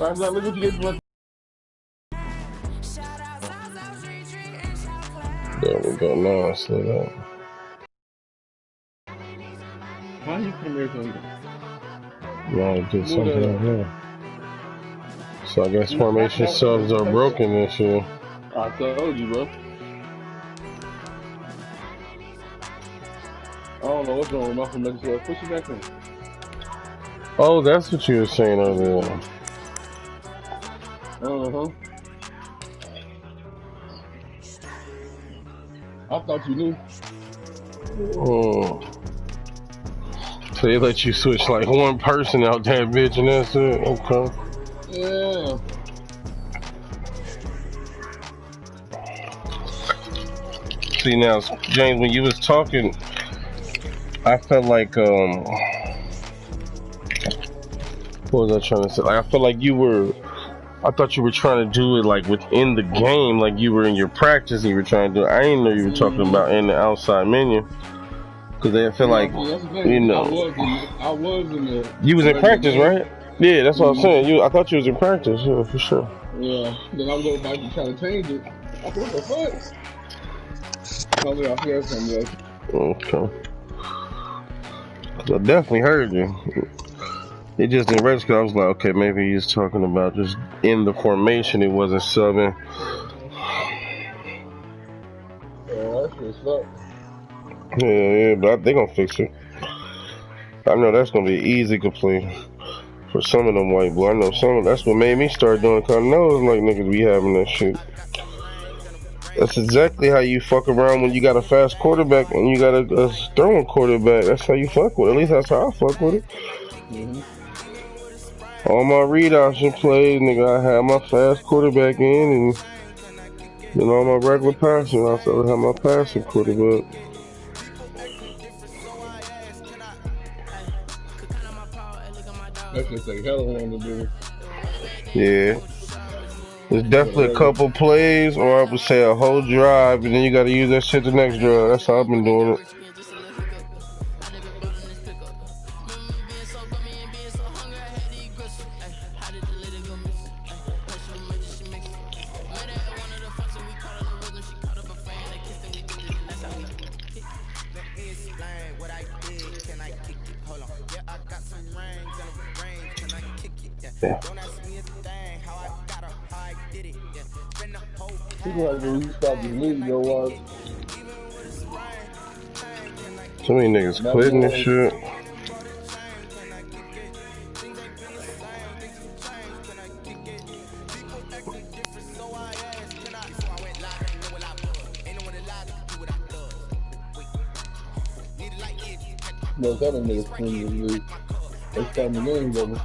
Right now, look what you get. There we go. Now I see that. Why you come here Sunday? Now I did Move something that up here. So I guess formation subs are up. broken this year. I told you, bro. I don't know what's wrong with my connection. Push it back in. Oh, that's what you were saying earlier. I thought you knew. Oh. So they let you switch like one person out that bitch and that's it? Okay. Yeah. See now, James, when you was talking, I felt like what was I trying to say? Like I felt like I thought you were trying to do it like within the game, like you were in your practice and you were trying to do it. I didn't know you were talking about in the outside menu. Cause I feel like, that's the thing. you know, I was in the you was in regular practice, game. right? Yeah, that's what I was saying. I thought you was in practice, yeah, for sure. Yeah. Then I go back and try to change it. I thought, what the fuck? Tell me I heard something else. Okay. I definitely heard you. It just didn't register. I was like, okay, maybe he's talking about just in the formation. It wasn't subbing. Yeah, that shit sucks. Yeah, but they gonna fix it. I know that's gonna be easy complete for some of them white boys. I know some of that's what made me start doing. Cause I know it's like niggas be having that shit. That's exactly how you fuck around when you got a fast quarterback and you got a throwing quarterback. That's how you fuck with it. At least that's how I fuck with it. All my read option plays, nigga, I had my fast quarterback in, and then all my regular passing, I still have my passing quarterback. That shit take hell of long to do. Yeah. There's definitely a couple plays, or I would say a whole drive, and then you gotta use that shit the next drive. That's how I've been doing it. Yeah. People like when you stop the league, go watch. So many niggas quitting this shit. No, that niggas quitting the league. They starting the games over.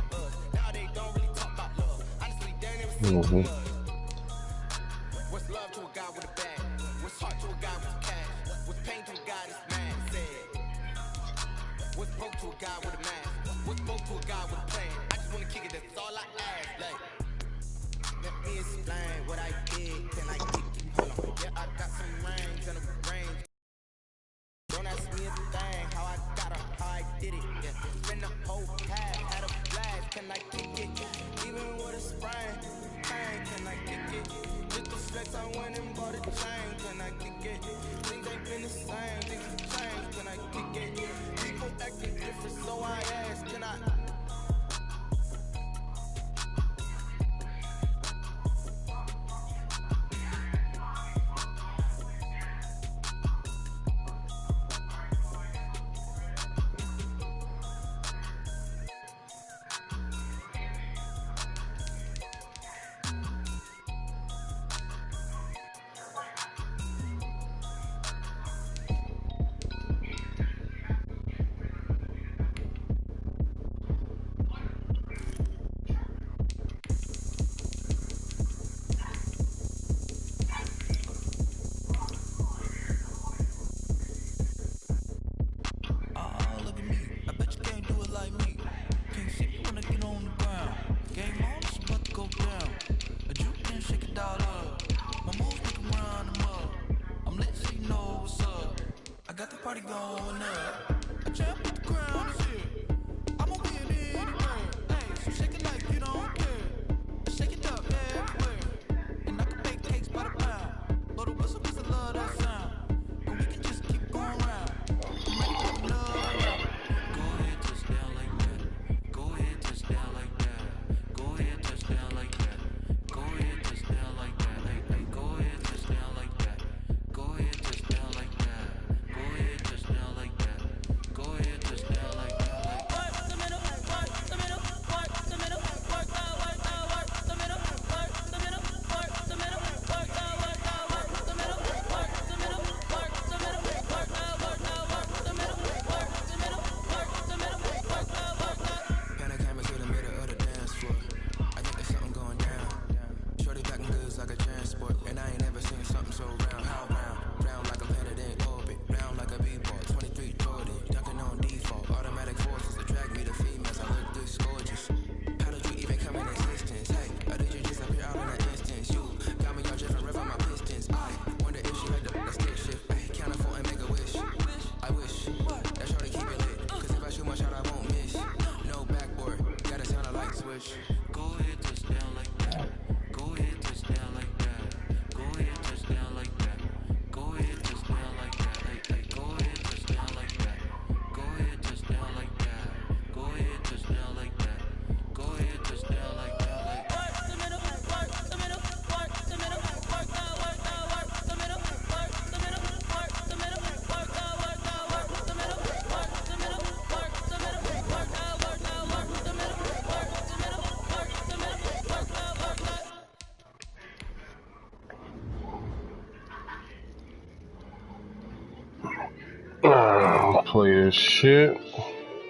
Play this shit.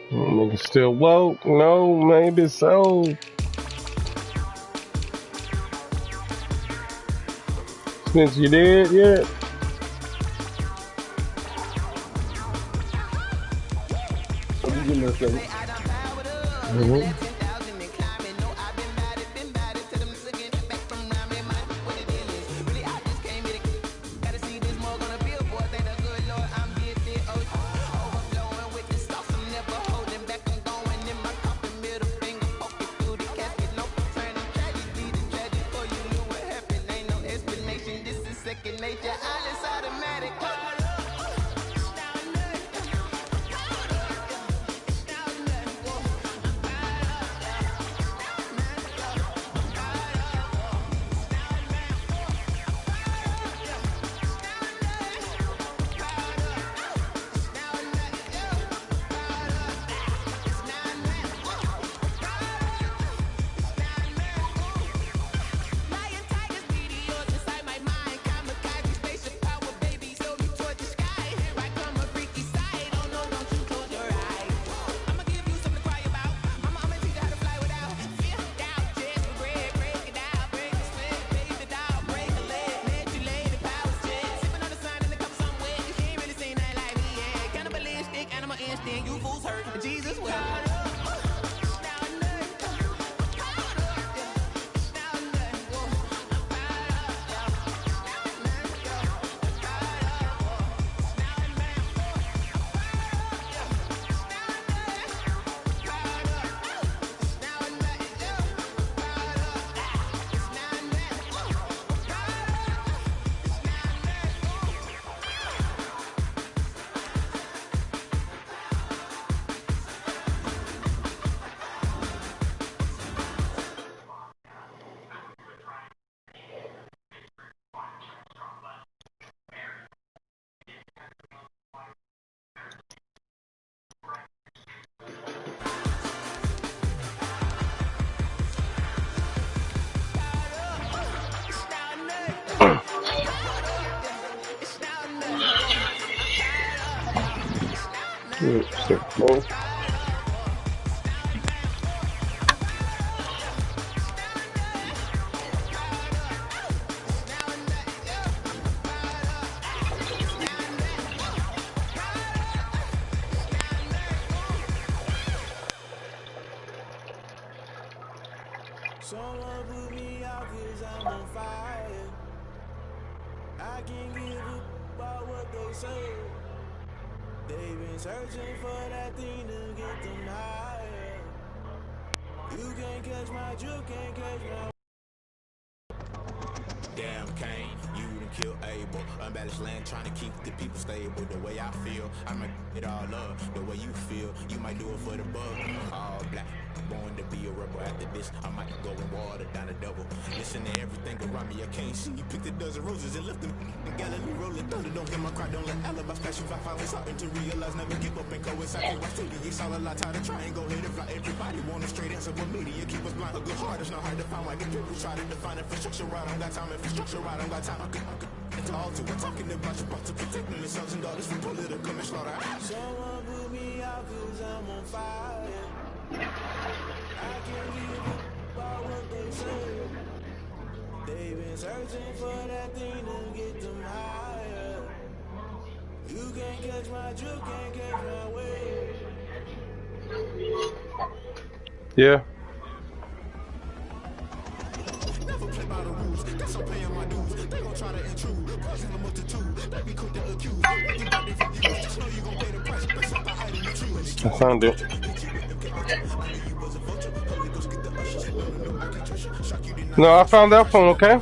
Nigga still woke? No, maybe so. Since you did yet? So you getting there, second? Someone put me out 'cause I'm on fire. I can't give a about what they say. They've been searching for that thing to get them higher. You can't catch my juke, can't catch my damn Kane, you done killed Abel. Unbalanced land, trying to keep the people stable. The way I feel, I might it all up. The way you feel, you might do it for the bug. All black, born to be a rebel. After this, I might go and water down a double. Listen to everything around me, I can't see. You picked a dozen roses and left them in Galilee rolling thunder. Don't get my cry, don't let alibis flash. If I finally starting to realize, never give up and coincide. Watch TV, it's all a lot. Tired of trying, go ahead and fly. Everybody want a straight answer, but media keep us blind. A good heart is not hard to find. Why the people try to define infrastructure right? I don't got time. Infrastructure right, I don't got time. I could talk to. We're talking about your to protecting the sons and daughters from political and slaughter. Someone put me out 'cause I'm on fire. I can't give a about what they say. They've been searching for that thing to get them higher. You can't catch my juke, can't catch my wave. Yeah. Never play by the rules, that's I'm paying my dues. They gon' try to intrude, causing a multitude. They be quick to accuse, what you got different views. Just know you gon' pay the price, based off the height of your truth. I found it. No, I found that phone, okay?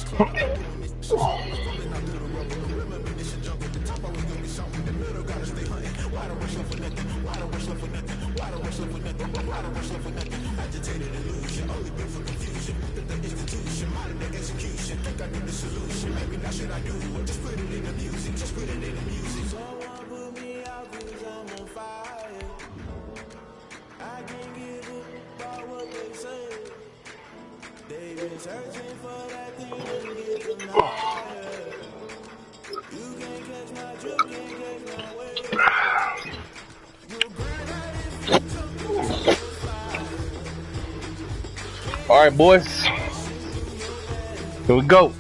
Searching for that thing that gets them higher. You can't catch my drift, can't catch my wave. You'll burn out if you jump into the fire. All right, boys. Here we go.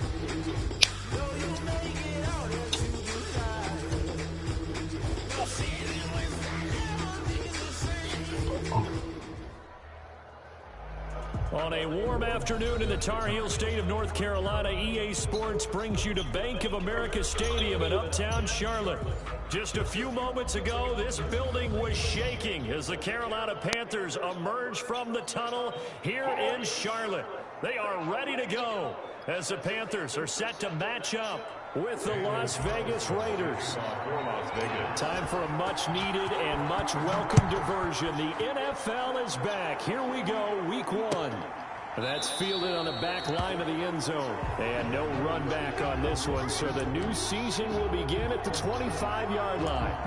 On a warm afternoon in the Tar Heel state of North Carolina, EA Sports brings you to Bank of America Stadium in uptown Charlotte. Just a few moments ago, this building was shaking as the Carolina Panthers emerged from the tunnel here in Charlotte. They are ready to go as the Panthers are set to match up with the Las Vegas Raiders. Time for a much-needed and much-welcome diversion. The NFL is back. Here we go, week 1. That's fielded on the back line of the end zone. And no run back on this one, so the new season will begin at the 25-yard line.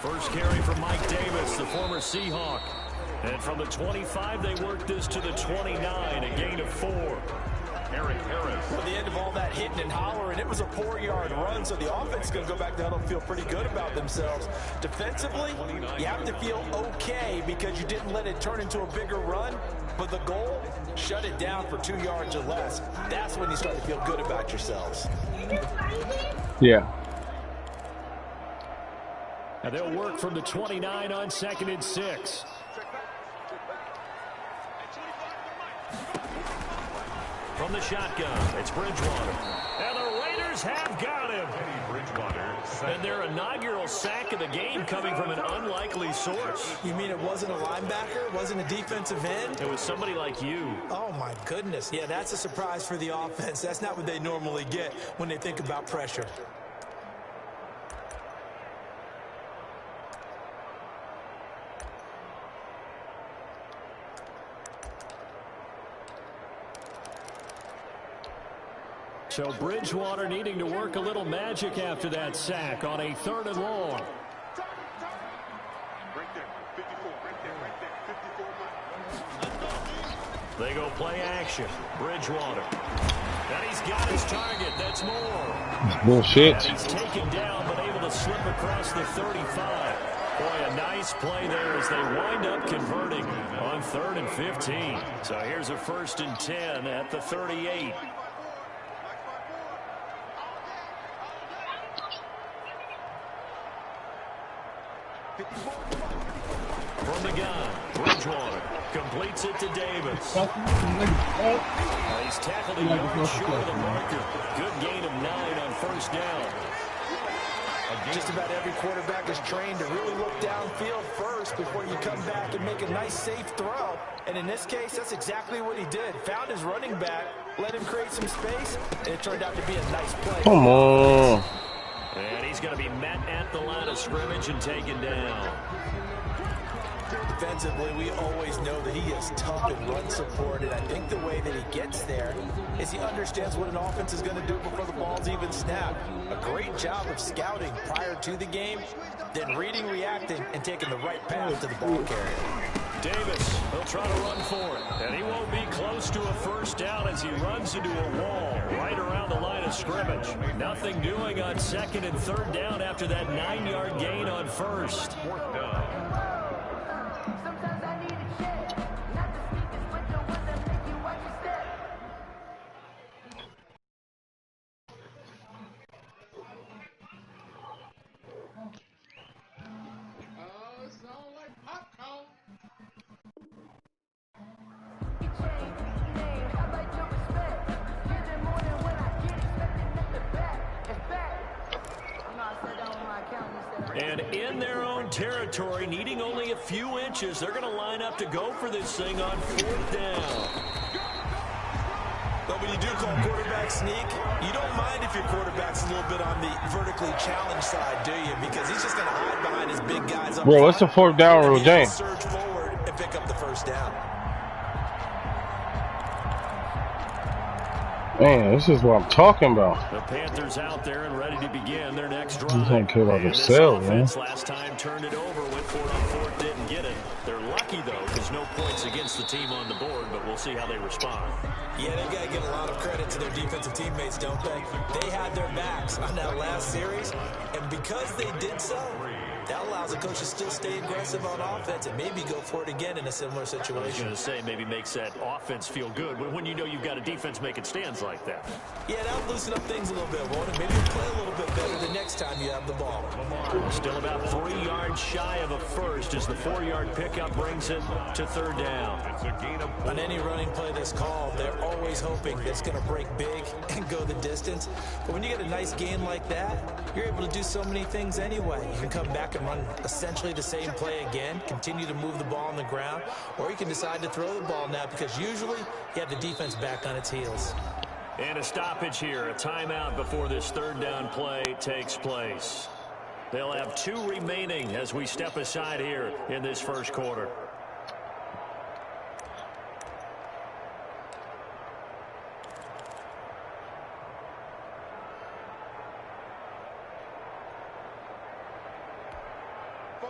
First carry from Mike Davis, the former Seahawk. And from the 25, they worked this to the 29, a gain of 4. Eric Harris. At the end of all that hitting and hollering, it was a 4-yard run, so the offense is going to go back down and feel pretty good about themselves. Defensively, you have to feel okay because you didn't let it turn into a bigger run, but the goal, shut it down for 2 yards or less. That's when you start to feel good about yourselves. Yeah. And they'll work from the 29 on 2nd and 6. From the shotgun, it's Bridgewater. And the Raiders have got him. And their inaugural sack of the game coming from an unlikely source. You mean it wasn't a linebacker? It wasn't a defensive end? It was somebody like you. Oh, my goodness. Yeah, that's a surprise for the offense. That's not what they normally get when they think about pressure. So Bridgewater needing to work a little magic after that sack on a 3rd and long. They go play action. Bridgewater. And he's got his target. That's more. Bullshit. And he's taken down but able to slip across the 35. Boy, a nice play there as they wind up converting on 3rd and 15. So here's a 1st and 10 at the 38. From the gun, Bridgewater completes it to Davis. He's tackled a yard short of the marker. Good gain of 9 on 1st down. Just about every quarterback is trained to really look downfield first before you come back and make a nice, safe throw. And in this case, that's exactly what he did. Found his running back, let him create some space, and it turned out to be a nice play. Come on. And he's going to be met at the line of scrimmage and taken down. Defensively, we always know that he is tough in run support, and I think the way that he gets there is he understands what an offense is going to do before the ball's even snapped. A great job of scouting prior to the game, then reading, reacting, and taking the right path to the ball carrier. Davis, he'll try to run for it, and he won't be close to a 1st down as he runs into a wall right around the line of scrimmage. Nothing doing on 2nd and 3rd down after that 9-yard gain on 1st. And in their own territory, needing only a few inches, they're going to line up to go for this thing on 4th down. But when you do call quarterback sneak, you don't mind if your quarterback's a little bit on the vertically challenged side, do you? Because he's just going to hide behind his big guys up Bro, what's the 4th down rule, James? Surge forward and pick up the 1st down. Man, this is what I'm talking about. The Panthers out there and ready to begin their next drive. He's gonna care about themselves, man. Last time turned it over, went for it on 4th, didn't get it. They're lucky though, because no points against the team on the board, but we'll see how they respond. Yeah, they've got to give a lot of credit to their defensive teammates, don't they? They had their backs on that last series, and because they did so, that allows the coach to still stay aggressive on offense and maybe go for it again in a similar situation. I was going to say, maybe makes that offense feel good when you know you've got a defense making stands like that. Yeah, that'll loosen up things a little bit, won't it? Maybe you'll play a little bit better the next time you have the ball. Still about 3 yards shy of a first as the 4-yard pickup brings it to 3rd down. On any running play that's called, they're always hoping that it's going to break big and go the distance. But when you get a nice gain like that, you're able to do so many things anyway. You can come back and run essentially the same play again, continue to move the ball on the ground, or you can decide to throw the ball now because usually you have the defense back on its heels. And a stoppage here, a timeout before this 3rd down play takes place. They'll have 2 remaining as we step aside here in this 1st quarter.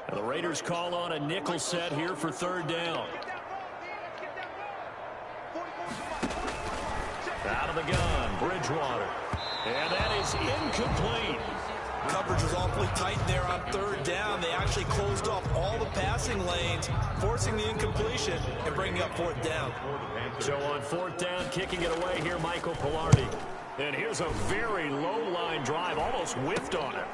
And the Raiders call on a nickel set here for 3rd down. Out of the gun, Bridgewater. And that is incomplete. Coverage was awfully tight there on 3rd down. They actually closed off all the passing lanes, forcing the incompletion and bringing up 4th down. So on 4th down, kicking it away here, Michael Pilardi. And here's a very low-line drive, almost whiffed on it.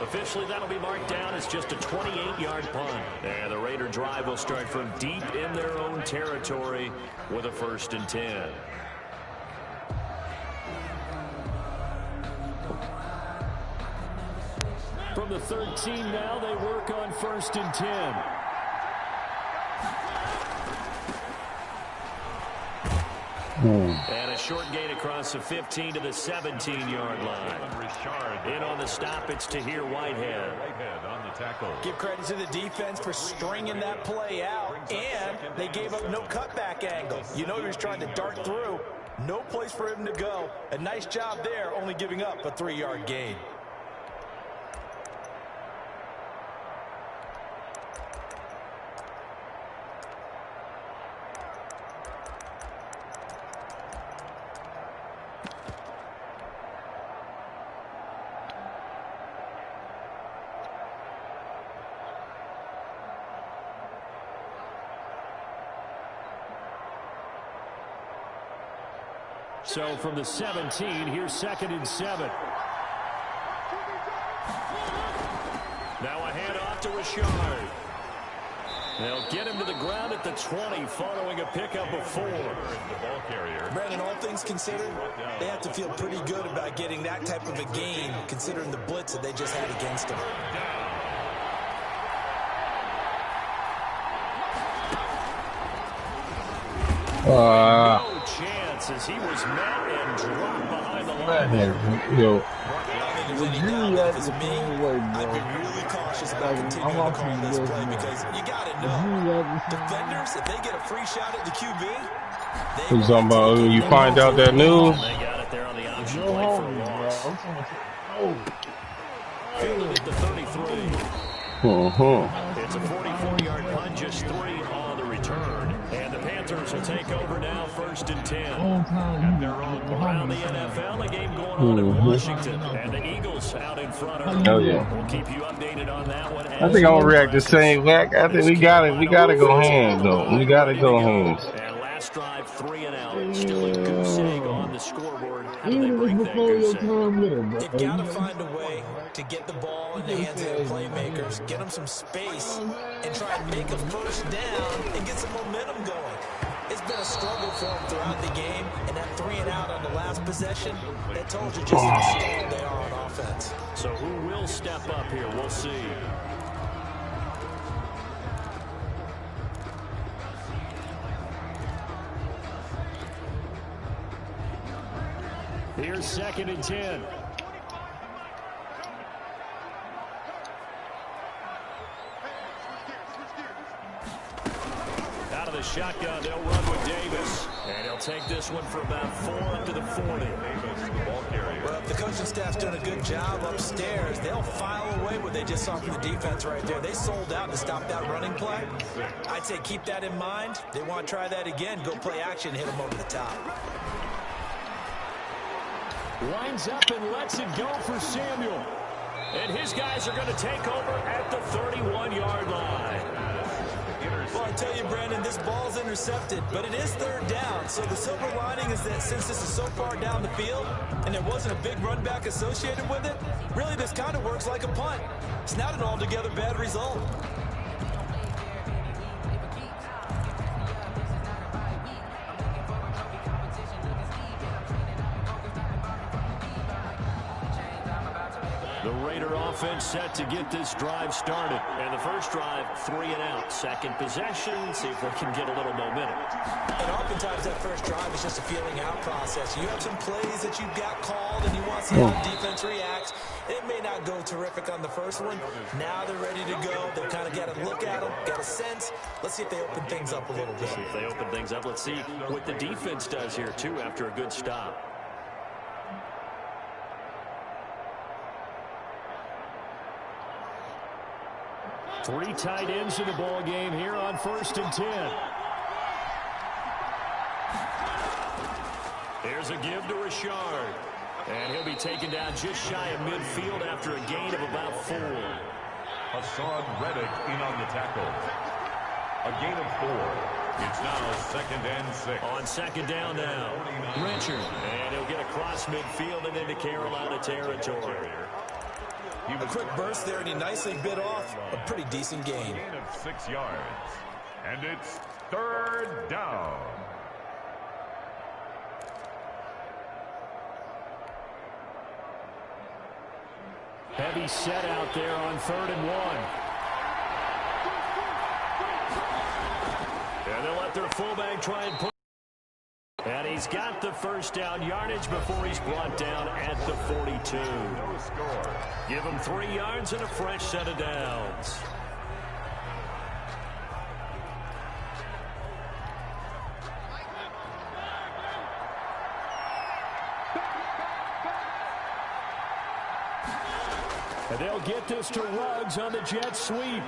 Officially, that'll be marked down as just a 28-yard punt. And the Raider drive will start from deep in their own territory with a 1st and 10. From the 13 now, they work on 1st and 10. And a short gain across the 15 to the 17-yard line. In on the stop, it's Tahir Whitehead. On the tackle. Give credit to the defense for stringing that play out, and they gave up no cutback angle. You know he was trying to dart through. No place for him to go. A nice job there, only giving up a 3-yard gain. So from the 17, here's 2nd and 7. Now a handoff to Richard. They'll get him to the ground at the 20 following a pickup of 4. Brandon, all things considered, they have to feel pretty good about getting that type of a gain considering the blitz that they just had against them. No chance as he was met and dropped behind the line. Yo, I'd be really cautious about continuing to call this play because you got to know, defenders, if they get a free shot at the QB, Who's talking about when you find out that news? They got it there on the option play for a loss. Fielded at the 33. It's a 44-yard punt, just 3 on the return. And the Panthers will take over now, 1st and 10. Around the NFL, the game going on in Washington. And the Eagles out in front of Oh, yeah. We'll keep you updated on that one. I think I'm gonna react the same way. I think we gotta go hands though. We gotta go hands. And last drive, 3 and out. Still a goose egg on the scoreboard. How do they break that goose egg? they've got to find a way to get the ball in the hands of the playmakers, get them some space, and try and make a 1st down and get some momentum going. It's been a struggle for them throughout the game, and that 3 and out on the last last possession, that told you just how stalled they are on offense. So who will step up here? We'll see. Here's 2nd and 10. Out of the shotgun, they'll run with Davis. And he'll take this one for about 4 up to the 40. Davis, the ball carrier. Well, if the coaching staff's doing a good job upstairs, they'll file away what they just saw from the defense right there. They sold out to stop that running play. I'd say keep that in mind. They want to try that again. Go play action, hit them over the top. Winds up and lets it go for Samuel. And his guys are going to take over at the 31-yard line. Well, I tell you, Brandon, this ball's intercepted, but it is 3rd down. So the silver lining is that since this is so far down the field and there wasn't a big run back associated with it, really this kind of works like a punt. It's not an altogether bad result. The Raider offense set to get this drive started. And the first drive, 3 and out. Second possession, see if they can get a little momentum. And oftentimes that first drive is just a feeling out process. You have some plays that you've got called and you want to see how the defense reacts. It may not go terrific on the first one. Now they're ready to go. They've kind of got to look at them, get a sense. Let's see if they open things up a little bit. See if they open things up. Let's see what the defense does here, too, after a good stop. Three tight ends in the ball game here on 1st and 10. Here's a give to Richard. And he'll be taken down just shy of midfield after a gain of about 4. Hassan Reddick in on the tackle. A gain of 4. It's now 2nd and 6. On 2nd down now, Richard. And he'll get across midfield and into Carolina territory. A quick burst there, and he nicely bit off a pretty decent gain. Gain of 6 yards. And it's 3rd down. Heavy set out there on 3rd and 1. And they'll let their fullback try and put. And he's got the first down yardage before he's brought down at the 42. No score. Give him 3 yards and a fresh set of downs. And they'll get this to Ruggs on the jet sweep.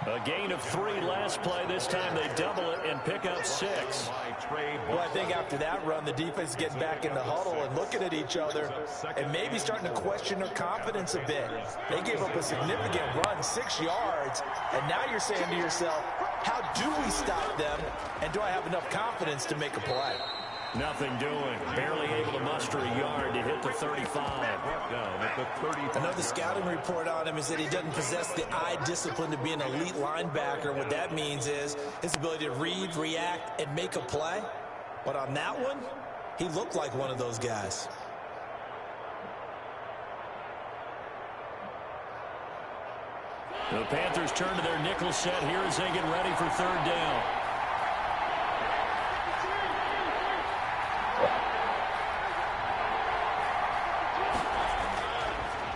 A gain of 3 last play. This time they double it and pick up 6. Well, I think after that run, the defense is getting back in the huddle and looking at each other and maybe starting to question their confidence a bit. They gave up a significant run, 6 yards, and now you're saying to yourself, how do we stop them, and do I have enough confidence to make a play? Nothing doing. Barely able to muster a yard to hit the 35. Down at the 35. Another scouting report on him is that he doesn't possess the eye discipline to be an elite linebacker. What that means is his ability to read, react, and make a play. But on that one, he looked like one of those guys. The Panthers turn to their nickel set here as they get ready for 3rd down.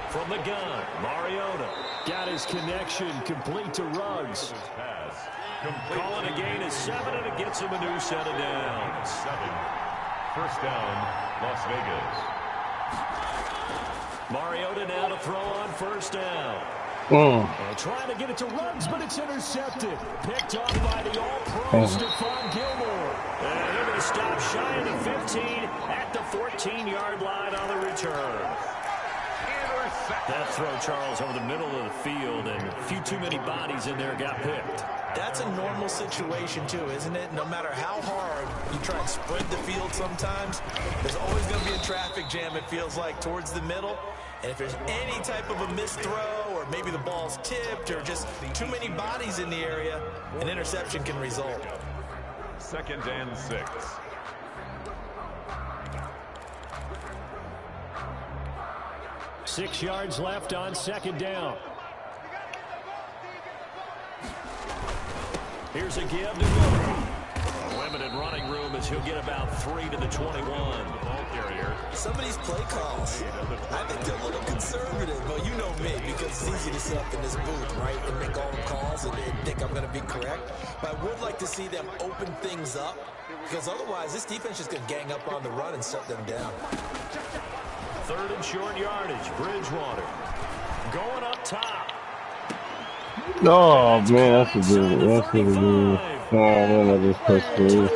From the gun, Mariota got his connection complete to Ruggs. Calling a gain of 7, and it gets him a new set of downs. 7. First down, Las Vegas. Mariota now to throw on 1st down. And trying to get it to Ruggs, but it's intercepted. Picked off by the all-pro Stephon Gilmore. And he'll be stopped shy of the 15 at the 14-yard line on the return. That throw, Charles, over the middle of the field, and a few too many bodies in there got picked. That's a normal situation, too, isn't it? No matter how hard you try and spread the field sometimes, there's always going to be a traffic jam, it feels like, towards the middle. And if there's any type of a missed throw, or maybe the ball's tipped, or just too many bodies in the area, an interception can result. 2nd and 6. 6 yards left on second down. Here's a give to Miller. Limited running room as he'll get about 3 to the 21. The ball carrier. Some of these play calls, I think they're a little conservative, but you know me, because it's easy to sit up in this booth, right, and make all the calls and think I'm going to be correct. But I would like to see them open things up, because otherwise this defense is going to gang up on the run and shut them down. 3rd and short yardage. Bridgewater going up top. Oh man, that's a good. That's a good. Oh man, I just touched through.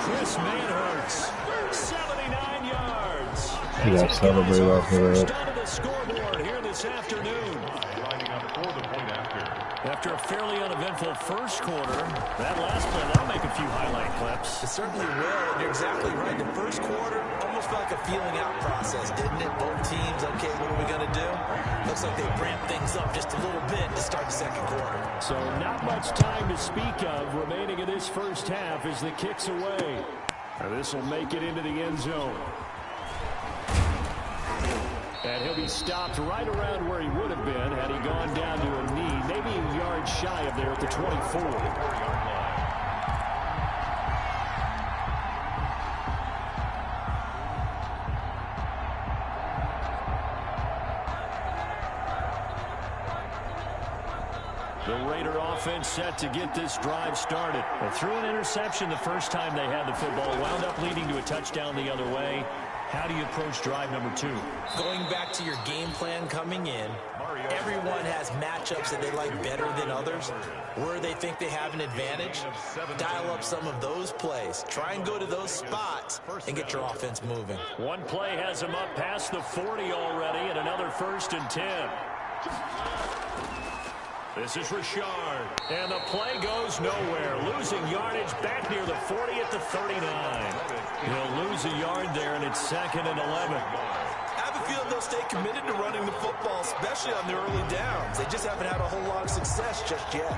Chris Manhurts, 79 yards. You gotta celebrate off of that. The scoreboard here this afternoon. Lining up for the point after. After a fairly uneventful first quarter, that last play, that'll make a few highlight clips. It certainly will, and you're exactly right. The first quarter almost felt like a feeling out process, didn't it? Both teams, okay, what are we going to do? Looks like they ramped things up just a little bit to start the second quarter. So not much time to speak of remaining in this first half as the kick's away. And this will make it into the end zone. And he'll be stopped right around where he would have been had he gone down to a knee, maybe a yard shy of there at the 24. The Raider offense set to get this drive started. Well, threw an interception the first time they had the football, wound up leading to a touchdown the other way. How do you approach drive number 2? Going back to your game plan coming in, everyone has matchups that they like better than others. Where they think they have an advantage, dial up some of those plays. Try and go to those spots and get your offense moving. One play has him up past the 40 already, and another 1st and 10. This is Richard, and the play goes nowhere. Losing yardage back near the 40 at the 39. He'll lose a yard there, and it's 2nd and 11. I have a feeling they'll stay committed to running the football, especially on the early downs. They just haven't had a whole lot of success just yet.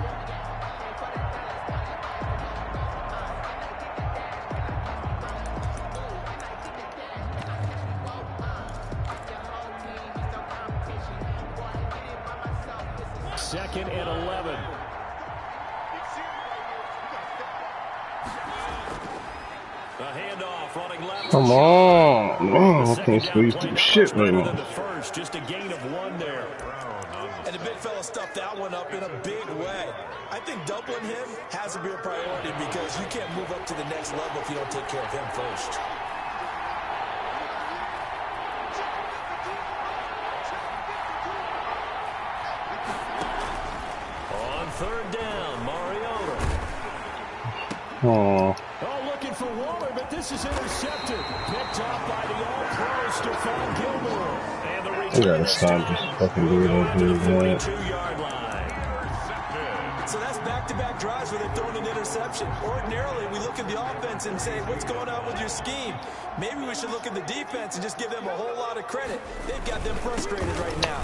Second and 11. The handoff running left. Come on, man! I can't squeeze through shit right now. The first, just a gain of 1 there. And the big fella stuffed that one up in a big way. I think doubling him has to be a priority because you can't move up to the next level if you don't take care of him first. On 3rd down, Mariota. Oh. Looking for Waller, but this is intercepted. Picked off by the all-pro Stephon Gilmore. And the return. You gotta stop this fucking dude over here, man. 42-yard line. So that's back-to-back drives where they've thrown an interception. Ordinarily, we look at the offense and say, what's going on with your scheme? Maybe we should look at the defense and just give them a whole lot of credit. They've got them frustrated right now.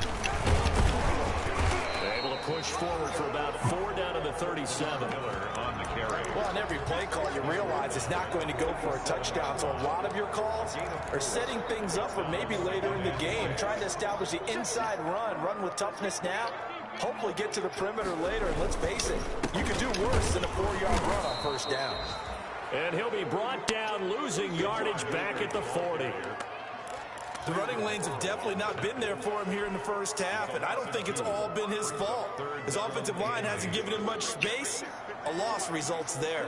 Able to push forward for about 4 down to the 37. On the carry. Well, on every play call, you realize it's not going to go for a touchdown. So a lot of your calls are setting things up for maybe later in the game, trying to establish the inside run with toughness now. Hopefully get to the perimeter later, and let's face it, you could do worse than a 4-yard run on 1st down. And he'll be brought down, losing yardage back at the 40. The running lanes have definitely not been there for him here in the first half, and I don't think it's all been his fault. His offensive line hasn't given him much space. A loss results there.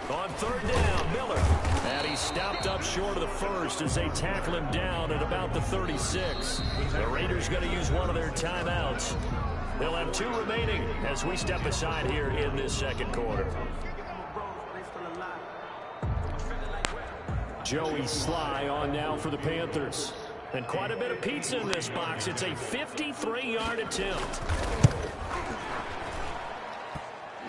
On 3rd down, Miller. And he's stopped up short of the first as they tackle him down at about the 36. The Raiders going to use one of their timeouts. They'll have 2 remaining as we step aside here in this second quarter. Joey Sly on now for the Panthers. And quite a bit of pizza in this box. It's a 53-yard attempt.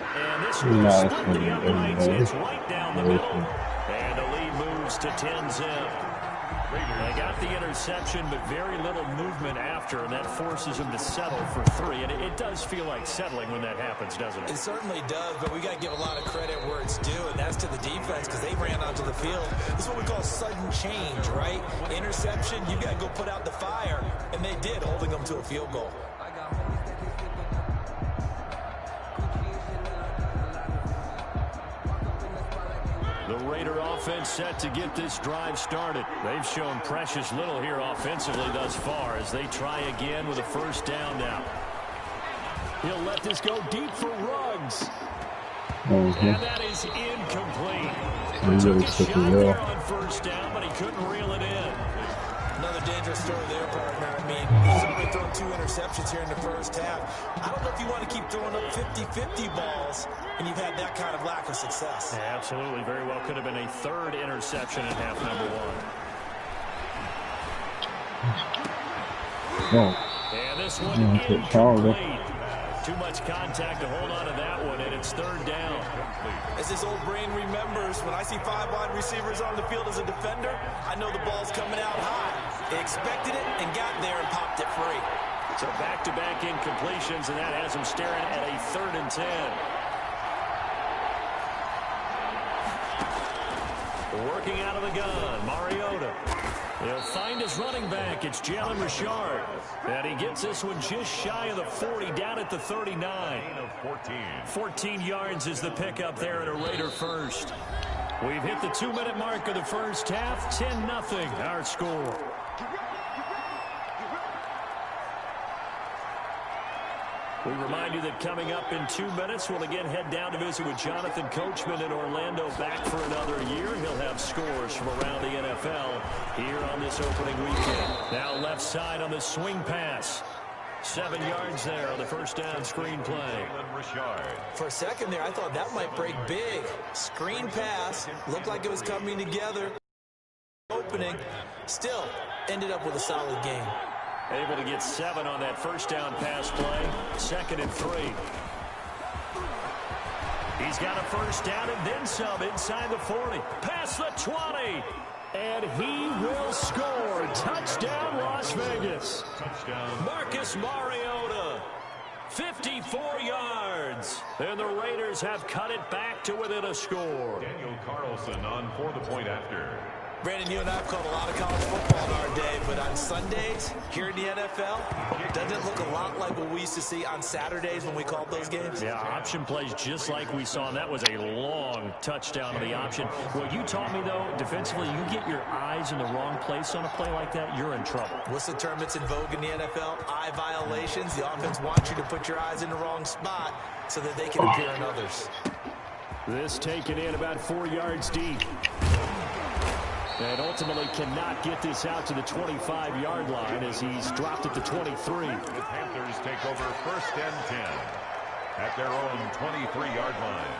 And this will split the uprights. It's right down the middle. And the lead moves to 10-zip. They got the interception, but very little movement after, and that forces them to settle for 3. And it does feel like settling when that happens, doesn't it? It certainly does, but we got to give a lot of credit where it's due, and that's to the defense because they ran onto the field. This is what we call sudden change, right? Interception, you got to go put out the fire, and they did, holding them to a field goal. The Raider offense set to get this drive started. They've shown precious little here offensively thus far as they try again with a first down now. He'll let this go deep for Ruggs. And that is incomplete. Took a shot there on first down, but he couldn't reel it in. Another dangerous throw there, partner. I mean, he's already thrown 2 interceptions here in the first half. I don't know if you want to keep throwing up 50-50 balls and you've had that kind of lack of success. Yeah, absolutely. Very well could have been a 3rd interception in half number 1. And this one incomplete. Too much contact to hold on to that one, and it's 3rd down. As this old brain remembers, when I see 5 wide receivers on the field as a defender, I know the ball's coming out high. They expected it and got there and popped it free. So back-to-back incompletions, and that has them staring at a 3rd and 10. Working out of the gun, Mariota. He'll find his running back. It's Jalen Richard. And he gets this one just shy of the 40, down at the 39. 14 yards is the pickup there at a Raider first. We've hit the 2-minute mark of the first half. 10-0 our score. We remind you that coming up in 2 minutes, we'll again head down to visit with Jonathan Coachman in Orlando, back for another year. He'll have scores from around the NFL here on this opening weekend. Now left side on the swing pass. 7 yards there on the first down screen play. For a second there, I thought that might break big. Screen pass. Looked like it was coming together. Opening. Still ended up with a solid game. Able to get 7 on that first down pass play. 2nd and 3. He's got a first down and then some inside the 40. Past the 20. And he will score. Touchdown, Las Vegas. Touchdown. Marcus Mariota. 54 yards. And the Raiders have cut it back to within a score. Daniel Carlson on for the point after. Brandon, you and I have called a lot of college football in our day, but on Sundays here in the NFL, doesn't it look a lot like what we used to see on Saturdays when we called those games? Yeah, option plays just like we saw, and that was a long touchdown on the option. What you taught me, though, defensively, you get your eyes in the wrong place on a play like that, you're in trouble. What's the term that's in vogue in the NFL? Eye violations. The offense wants you to put your eyes in the wrong spot so that they can appear in others. This taken in about 4 yards deep. And ultimately cannot get this out to the 25-yard line as he's dropped at the 23. The Panthers take over 1st and 10 at their own 23-yard line.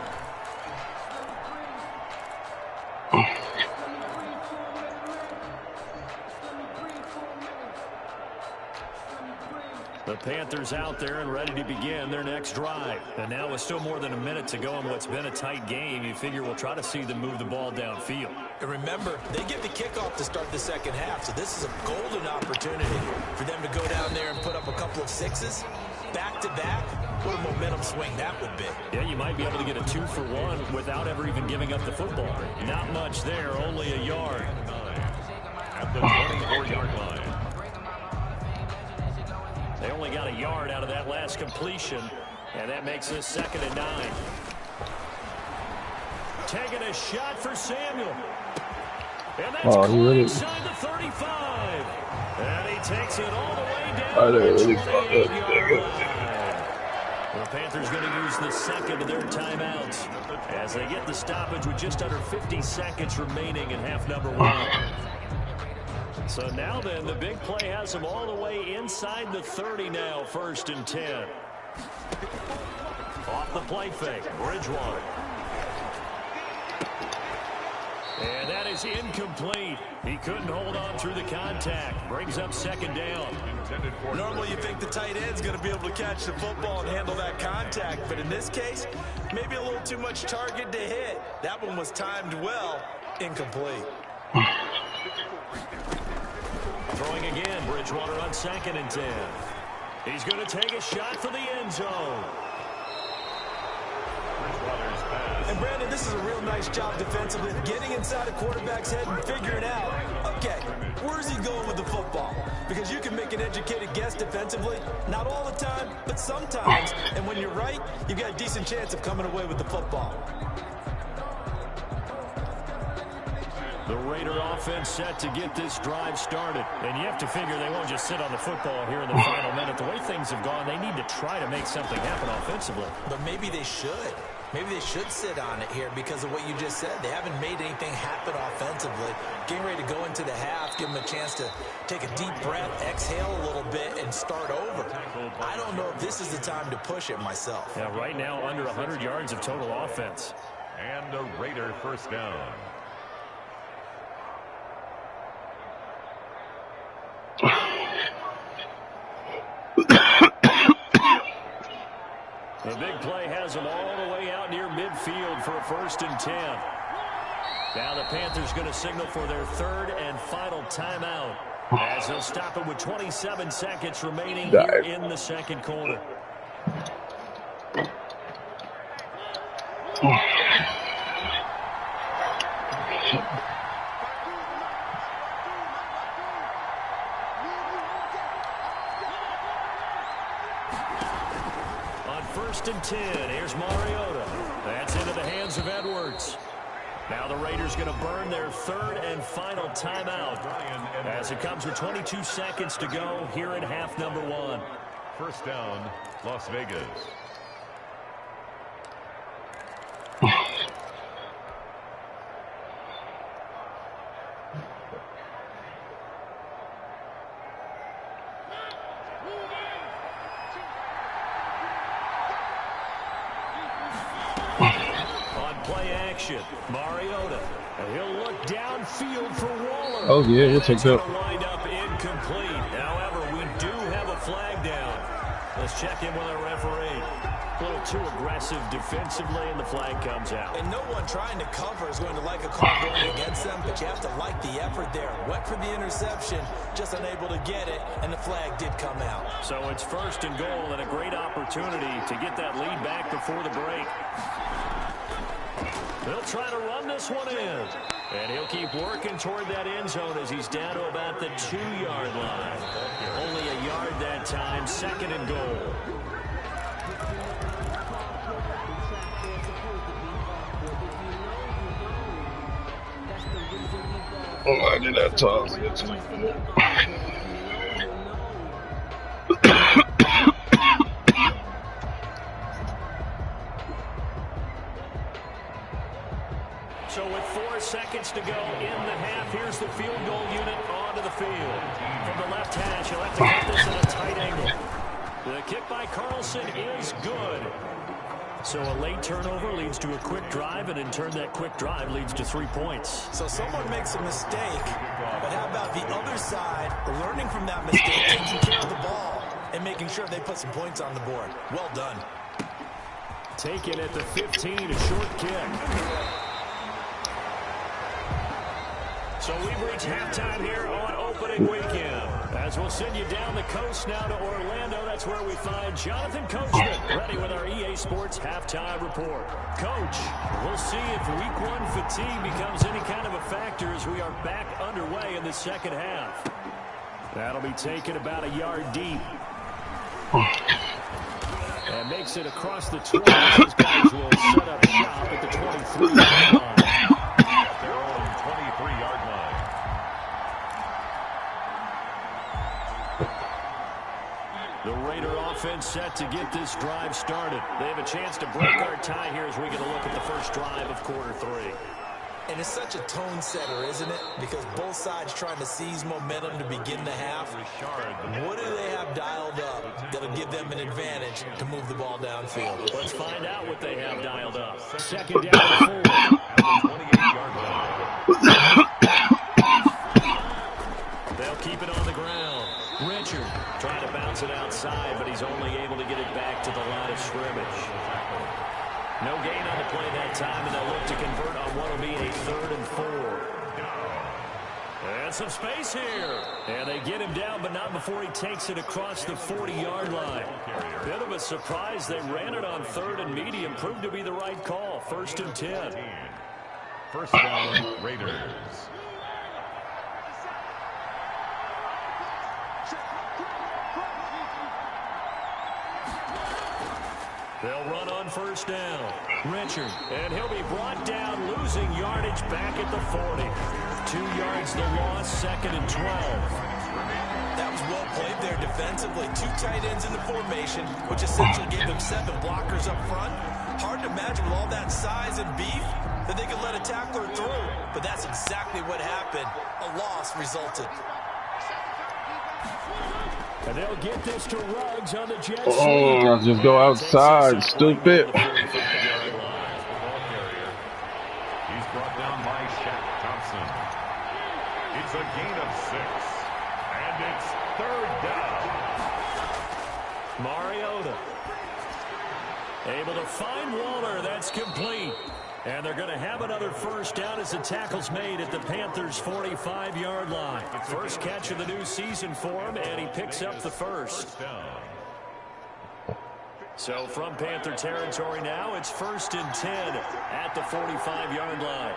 The Panthers out there and ready to begin their next drive. And now with still more than a minute to go in what's been a tight game, you figure we'll try to see them move the ball downfield. And remember, they get the kickoff to start the second half, so this is a golden opportunity for them to go down there and put up a couple of 6s. Back-to-back, what a momentum swing that would be. Yeah, you might be able to get a 2-for-1 without ever even giving up the football. Not much there, only a yard. At the 24-yard line. They only got a yard out of that last completion, and that makes this 2nd and 9. Taking a shot for Samuel. And that's inside the 35. And he takes it all the way down to the 28-yard line. The Panthers going to use the 2nd of their timeouts as they get the stoppage with just under 50 seconds remaining in half number 1. So now then, the big play has them all the way inside the 30 now, 1st and 10. Off the play fake, Bridgewater. And that is incomplete. He couldn't hold on through the contact. Brings up 2nd down. Normally you think the tight end's going to be able to catch the football and handle that contact, but in this case, maybe a little too much target to hit. That one was timed well, incomplete. Throwing again, Bridgewater on 2nd and 10. He's going to take a shot for the end zone. Bridgewater's pass. And Brandon, this is a real nice job defensively, getting inside a quarterback's head and figuring out, okay, where's he going with the football? Because you can make an educated guess defensively, not all the time, but sometimes. And when you're right, you've got a decent chance of coming away with the football. The Raider offense set to get this drive started. And you have to figure they won't just sit on the football here in the final minute. The way things have gone, they need to try to make something happen offensively. But maybe they should. Maybe they should sit on it here because of what you just said. They haven't made anything happen offensively. Getting ready to go into the half, give them a chance to take a deep breath, exhale a little bit, and start over. I don't know if this is the time to push it myself. Yeah, right now under 100 yards of total offense. And a Raider first down. The big play has them all the way out near midfield for a 1st and 10. Now the Panthers going to signal for their 3rd and final timeout as they'll stop it with 27 seconds remaining here in the 2nd quarter. On 1st and 10, here's Mariota. That's into the hands of Edwards. Now the Raiders going to burn their 3rd and final timeout as it comes with 22 seconds to go here in half number 1. First down, Las Vegas. Mariota. And he'll look downfield for Waller. Oh, yeah, we'll take that. Wind up incomplete. However, we do have a flag down. Let's check in with our referee. A little too aggressive defensively, and the flag comes out. And no one trying to cover is going to like a call going against them, but you have to like the effort there. Went for the interception, just unable to get it, and the flag did come out. So it's 1st and goal and a great opportunity to get that lead back before the break. They'll try to run this one in. And he'll keep working toward that end zone as he's down to about the 2-yard line. Only a yard that time, 2nd and goal. Oh, I did that toss. So with 4 seconds to go in the half, here's the field goal unit onto the field. From the left hash, he'll have to get this at a tight angle. The kick by Carlson is good. So a late turnover leads to a quick drive, and in turn that quick drive leads to 3 points. So someone makes a mistake, but how about the other side learning from that mistake, taking care of the ball, and making sure they put some points on the board. Well done. Taken at the 15, a short kick. So we've reached halftime here on opening weekend. As we'll send you down the coast now to Orlando, that's where we find Jonathan Coachman, ready with our EA Sports halftime report. Coach, we'll see if week 1 fatigue becomes any kind of a factor as we are back underway in the second half. That'll be taken about a yard deep. And makes it across the 20. These guys will set up shop at the 23-yard line. Their own 23-yard line. The Raider offense set to get this drive started. They have a chance to break our tie here as we get a look at the first drive of quarter 3. And it's such a tone setter, isn't it? Because both sides trying to seize momentum to begin the half. What do they have dialed up that'll give them an advantage to move the ball downfield? Let's find out what they have dialed up. Second down and 4. At the 28-yard line. They'll keep it on the ground. Richard trying to bounce it outside, but he's only able to get it back to the line of scrimmage. No gain on the play that time, and they'll look to convert on what will be a 3rd and 4. And some space here. And they get him down, but not before he takes it across the 40-yard line. Bit of a surprise. They ran it on 3rd and medium. Proved to be the right call. 1st and 10. First down, Raiders. They'll run on 1st down. Richard, and he'll be brought down, losing yardage back at the 40. 2 yards the loss, 2nd and 12. That was well played there defensively. 2 tight ends in the formation, which essentially gave them 7 blockers up front. Hard to imagine with all that size and beef that they could let a tackler through. But that's exactly what happened. A loss resulted. And they'll get this to Ruggs on the jet sweep. Oh, I'll just go outside, stupid. He's brought down by Shaq Thompson. It's a gain of 6. And it's 3rd down. Mariota able to find Waller. That's complete. And they're going to have another 1st down as the tackle's made at the Panthers' 45-yard line. First catch of the new season for him, and he picks up the 1st. So from Panther territory now, it's 1st and 10 at the 45-yard line.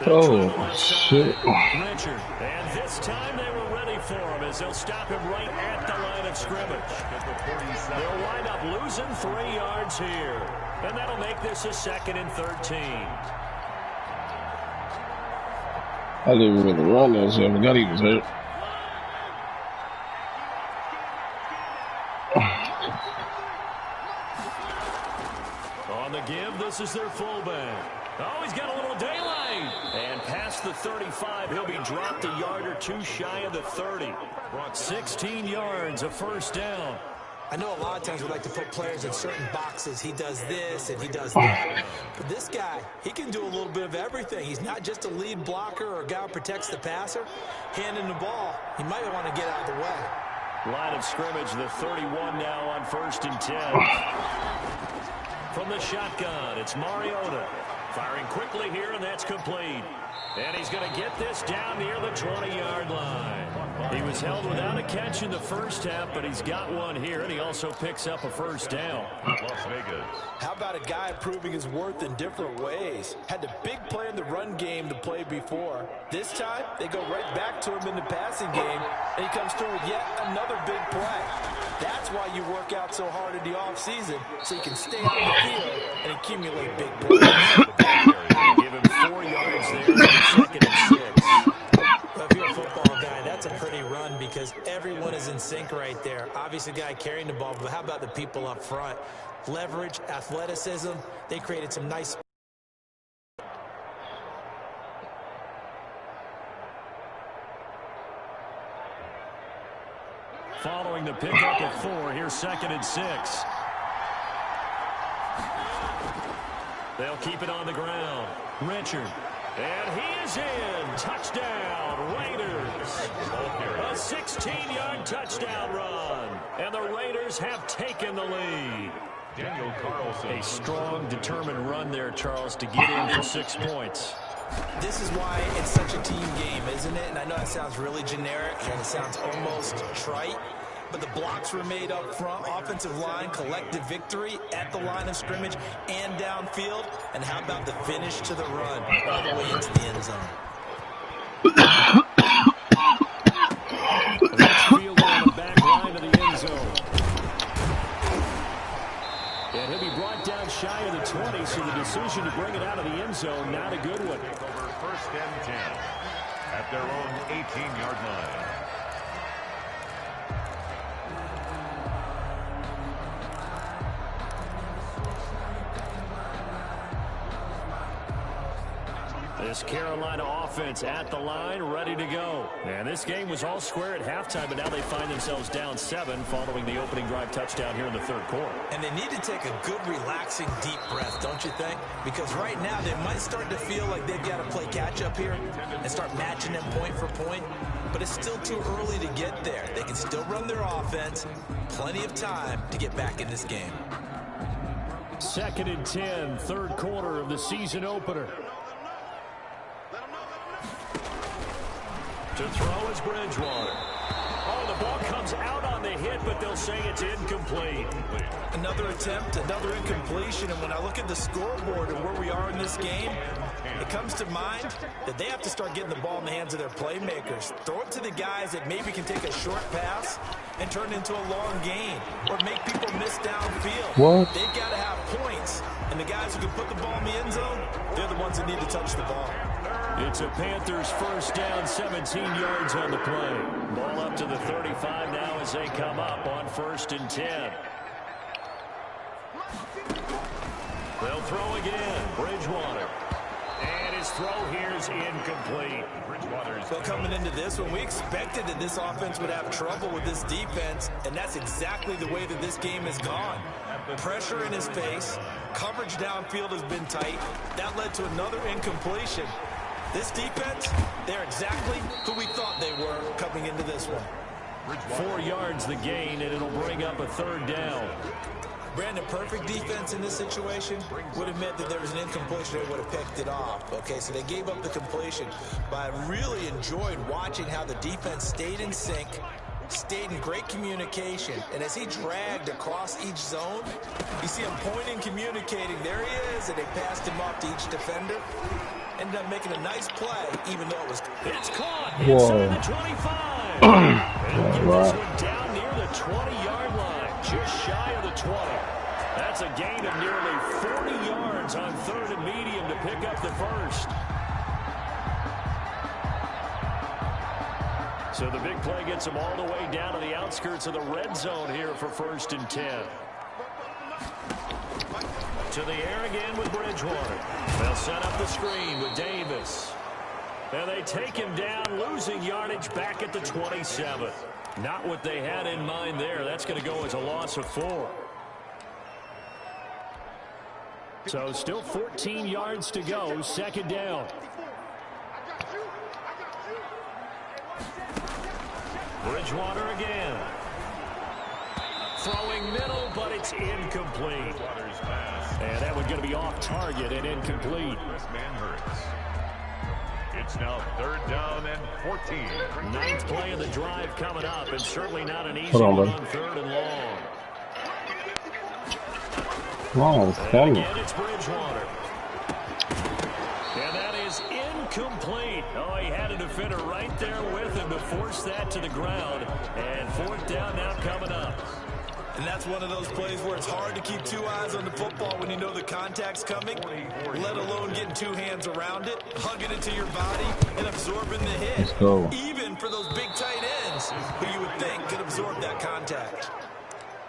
Oh, shit. Richard, and this time they were ready for him as they'll stop him right at the line of scrimmage. They'll wind up losing 3 yards here, and that'll make this a 2nd and 13. I didn't even really run that, so I forgot he was hurt. On the give, this is their fullback. Oh, he's got a little daylight. And past the 35, he'll be dropped a yard or 2 shy of the 30. 16 yards, a 1st down. I know a lot of times we like to put players in certain boxes. He does this and he does that. But this guy, he can do a little bit of everything. He's not just a lead blocker or a guy who protects the passer. Handing the ball, he might want to get out of the way. Line of scrimmage, the 31 now on 1st and 10. From the shotgun, it's Mariota. Firing quickly here, and that's complete. And he's going to get this down near the 20-yard line. He was held without a catch in the first half, but he's got one here, and he also picks up a 1st down. Las Vegas. How about a guy proving his worth in different ways? Had the big play in the run game to play before. This time, they go right back to him in the passing game, and he comes through with yet another big play. That's why you work out so hard in the offseason, so you can stay on the field and accumulate big plays. Give him 4 yards there, 2nd and 6. Well, if you're a football guy, that's a pretty run because everyone is in sync right there. Obviously, the guy carrying the ball, but how about the people up front? Leverage, athleticism, they created some nice... Following the pickup of 4, here's 2nd and 6. They'll keep it on the ground. Richard. And he is in. Touchdown, Raiders. A 16-yard touchdown run. And the Raiders have taken the lead. Daniel Carlson. A strong, determined run there, Charles, to get in for 6 points. This is why it's such a team game, isn't it? And I know that sounds really generic and it sounds almost trite, but the blocks were made up front, offensive line, collective victory at the line of scrimmage and downfield. And how about the finish to the run all the way into the end zone? That's fielded on the back line of the end zone. And he'll be brought down shy of the 20, so the decision to bring it out of the end zone, not a good one. Over 1st and 10 at their own 18-yard line. This Carolina offense at the line, ready to go. And this game was all square at halftime, but now they find themselves down 7 following the opening drive touchdown here in the 3rd quarter. And they need to take a good, relaxing, deep breath, don't you think? Because right now they might start to feel like they've got to play catch-up here and start matching them point for point. But it's still too early to get there. They can still run their offense. Plenty of time to get back in this game. 2nd and 10, third quarter of the season opener. To throw is Bridgewater. Oh, the ball comes out on the hit, but they'll say it's incomplete. Another attempt, another incompletion, and when I look at the scoreboard and where we are in this game, it comes to mind that they have to start getting the ball in the hands of their playmakers. Throw it to the guys that maybe can take a short pass and turn it into a long gain or make people miss downfield. What? They've got to have points, and the guys who can put the ball in the end zone, they're the ones that need to touch the ball. It's a Panthers first down, 17 yards on the play. Ball up to the 35 now as they come up on 1st and 10. They'll throw again. Bridgewater. And his throw here is incomplete. Well, coming into this one, we expected that this offense would have trouble with this defense, and that's exactly the way that this game has gone. Pressure in his face. Coverage downfield has been tight. That led to another incompletion. This defense, they're exactly who we thought they were coming into this one. 4 yards the gain, and it'll bring up a 3rd down. Brandon, perfect defense in this situation would have meant that there was an incompletion. They would have picked it off. Okay, so they gave up the completion. But I really enjoyed watching how the defense stayed in sync, stayed in great communication. And as he dragged across each zone, you see him pointing, communicating. There he is, and they passed him off to each defender. Ended up making a nice play, even though it was... It's caught inside the 25. And get this one down near the 20-yard line, just shy of the 20. That's a gain of nearly 40 yards on 3rd and medium to pick up the first. So the big play gets them all the way down to the outskirts of the red zone here for 1st and 10. To the air again with Bridgewater. They'll set up the screen with Davis. And they take him down, losing yardage back at the 27. Not what they had in mind there. That's going to go as a loss of 4. So still 14 yards to go, 2nd down. Bridgewater again. Throwing middle, but it's incomplete. And that one's going to be off target and incomplete. It's now 3rd down and 14. 9th play of the drive coming up, and certainly not an easy one on 3rd and long. And again, it's Bridgewater. And that is incomplete. Oh, he had a defender right there with him to force that to the ground. And 4th down now coming up. And that's one of those plays where it's hard to keep 2 eyes on the football when you know the contact's coming, let alone getting 2 hands around it, hugging it to your body, and absorbing the hit. Let's go. Even for those big tight ends who you would think could absorb that contact.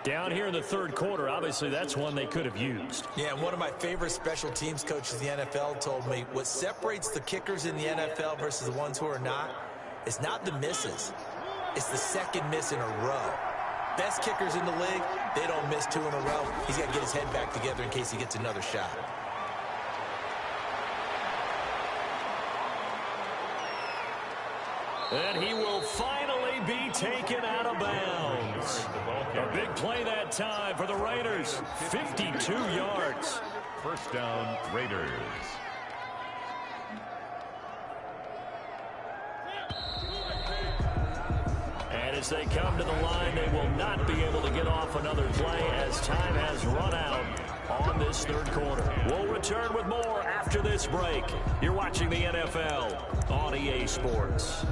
Down here in the 3rd quarter, obviously that's one they could have used. Yeah, and one of my favorite special teams coaches in the NFL told me what separates the kickers in the NFL versus the ones who are not is not the misses. It's the 2nd miss in a row. Best kickers in the league, they don't miss 2 in a row. He's got to get his head back together in case he gets another shot. And he will finally be taken out of bounds. A big play that time for the Raiders. 52 yards. 1st down, Raiders. And as they come to the line, they will not be able to get off another play as time has run out on this 3rd quarter. We'll return with more after this break. You're watching the NFL on EA Sports.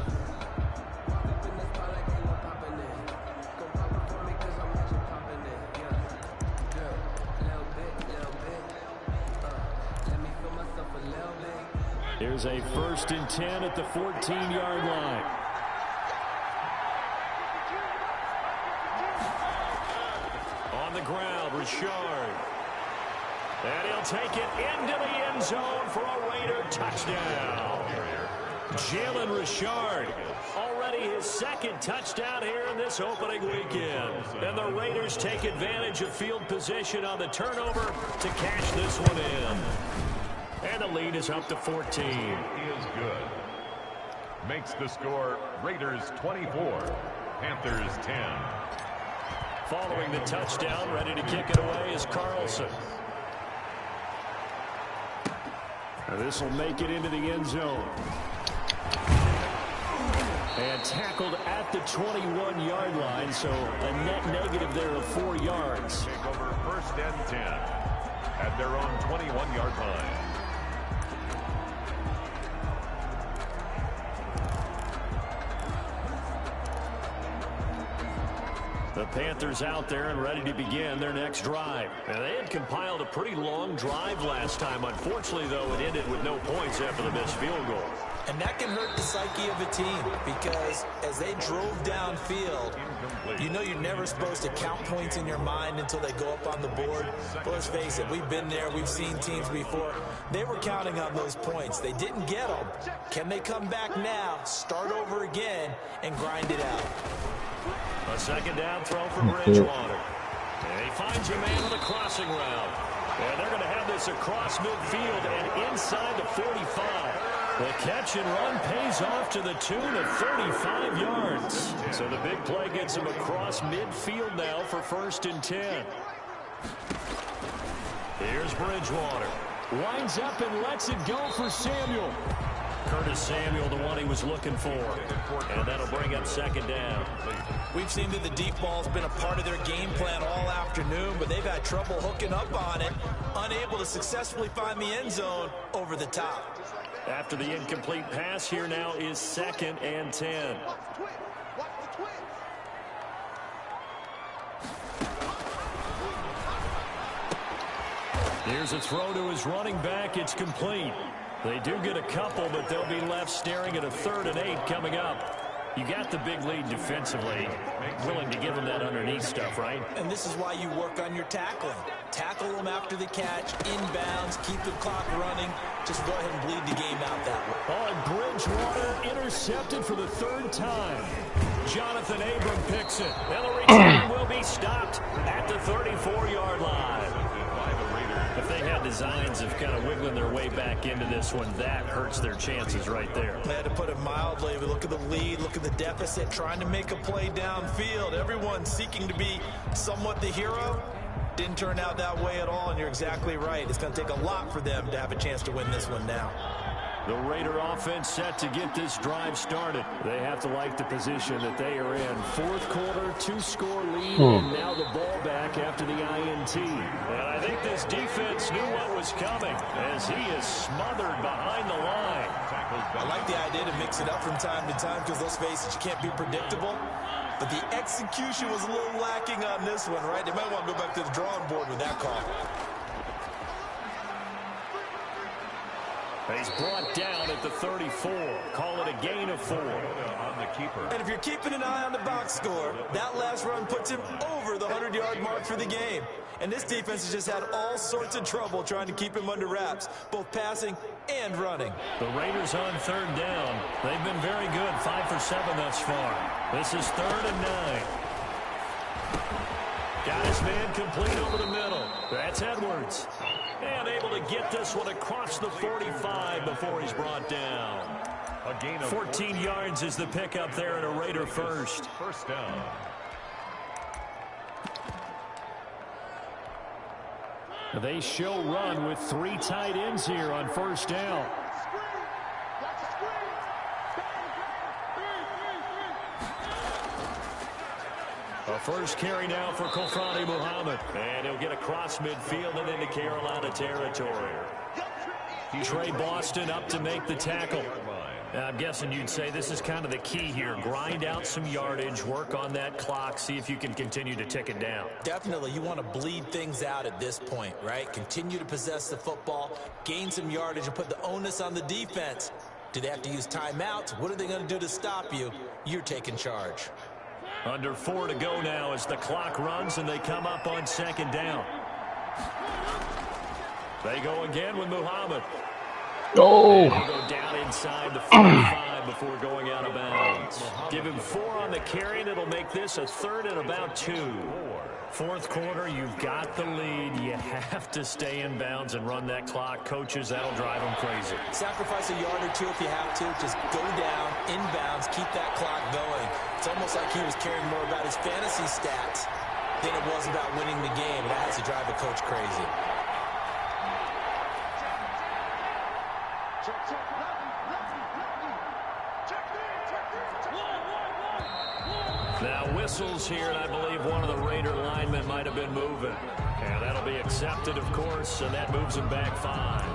Here's a 1st and 10 at the 14-yard line. On the ground, Richard. And he'll take it into the end zone for a Raider touchdown. Jalen Richard, already his 2nd touchdown here in this opening weekend. And the Raiders take advantage of field position on the turnover to cash this one in. And the lead is up to 14. He is good. Makes the score Raiders 24, Panthers 10. Following the touchdown, ready to kick it away is Carlson. This will make it into the end zone. And tackled at the 21-yard line, so a net negative there of 4 yards. Take over 1st and 10 at their own 21-yard line. The Panthers out there and ready to begin their next drive. Now, they had compiled a pretty long drive last time. Unfortunately, though, it ended with no points after the missed field goal. And that can hurt the psyche of a team because as they drove downfield, you know you're never supposed to count points in your mind until they go up on the board. But let's face it, we've been there. We've seen teams before. They were counting on those points. They didn't get them. Can they come back now, start over again, and grind it out? A second down throw for Bridgewater. And he finds a man on the crossing route. And they're going to have this across midfield and inside the 45. The catch and run pays off to the tune of 35 yards. So the big play gets him across midfield now for 1st and 10. Here's Bridgewater. Winds up and lets it go for Samuel. Curtis Samuel, the one he was looking for. And that'll bring up 2nd down. We've seen that the deep ball's been a part of their game plan all afternoon, but they've had trouble hooking up on it, unable to successfully find the end zone over the top. After the incomplete pass, here now is 2nd and 10. Here's a throw to his running back. It's complete. They do get a couple, but they'll be left staring at a 3rd and 8 coming up. You got the big lead defensively. Willing to give them that underneath stuff, right? And this is why you work on your tackling. Tackle them after the catch, inbounds, keep the clock running. Just go ahead and bleed the game out that way. Oh, and Bridgewater intercepted for the 3rd time. Jonathan Abram picks it. And the return will be stopped at the 34-yard line. If they had designs of kind of wiggling their way back into this one, that hurts their chances right there. They had to put it mildly. Look at the lead, look at the deficit, trying to make a play downfield. Everyone seeking to be somewhat the hero. Didn't turn out that way at all, and you're exactly right. It's going to take a lot for them to have a chance to win this one now. The Raider offense set to get this drive started. They have to like the position that they are in. 4th quarter, 2-score lead, and now the ball back after the INT. And I think this defense knew what was coming as he is smothered behind the line. I like the idea to mix it up from time to time because, let's face it, you can't be predictable. But the execution was a little lacking on this one, right? They might want to go back to the drawing board with that call. He's brought down at the 34. Call it a gain of 4. On the keeper. And if you're keeping an eye on the box score, that last run puts him over the 100-yard mark for the game. And this defense has just had all sorts of trouble trying to keep him under wraps, both passing and running. The Raiders on 3rd down. They've been very good, 5 for 7 thus far. This is 3rd and 9. Got his man complete over the middle. That's Edwards. And able to get this one across the 45 before he's brought down. A gain of 14 yards is the pickup there and a Raider first. 1st down. They show run with 3 tight ends here on 1st down. A first carry now for Kofrani Muhammad. And he'll get across midfield and into Carolina territory. Trey Boston up to make the tackle. Now, I'm guessing you'd say this is kind of the key here. Grind out some yardage, work on that clock, see if you can continue to tick it down. Definitely, you want to bleed things out at this point, right? Continue to possess the football, gain some yardage, and put the onus on the defense. Do they have to use timeouts? What are they going to do to stop you? You're taking charge. Under 4 to go now as the clock runs and they come up on 2nd down. They go again with Muhammad. Oh! They go down inside the 45 before going out of bounds. Give him 4 on the carry, and it'll make this a 3rd and about 2. 4th quarter, you've got the lead. You have to stay in bounds and run that clock. Coaches, that'll drive them crazy. Sacrifice a yard or 2 if you have to. Just go down, inbounds, keep that clock going. It's almost like he was caring more about his fantasy stats than it was about winning the game. That has to drive a coach crazy. whistles here, and I believe one of the Raider linemen might have been moving. And that'll be accepted, of course, and that moves him back 5.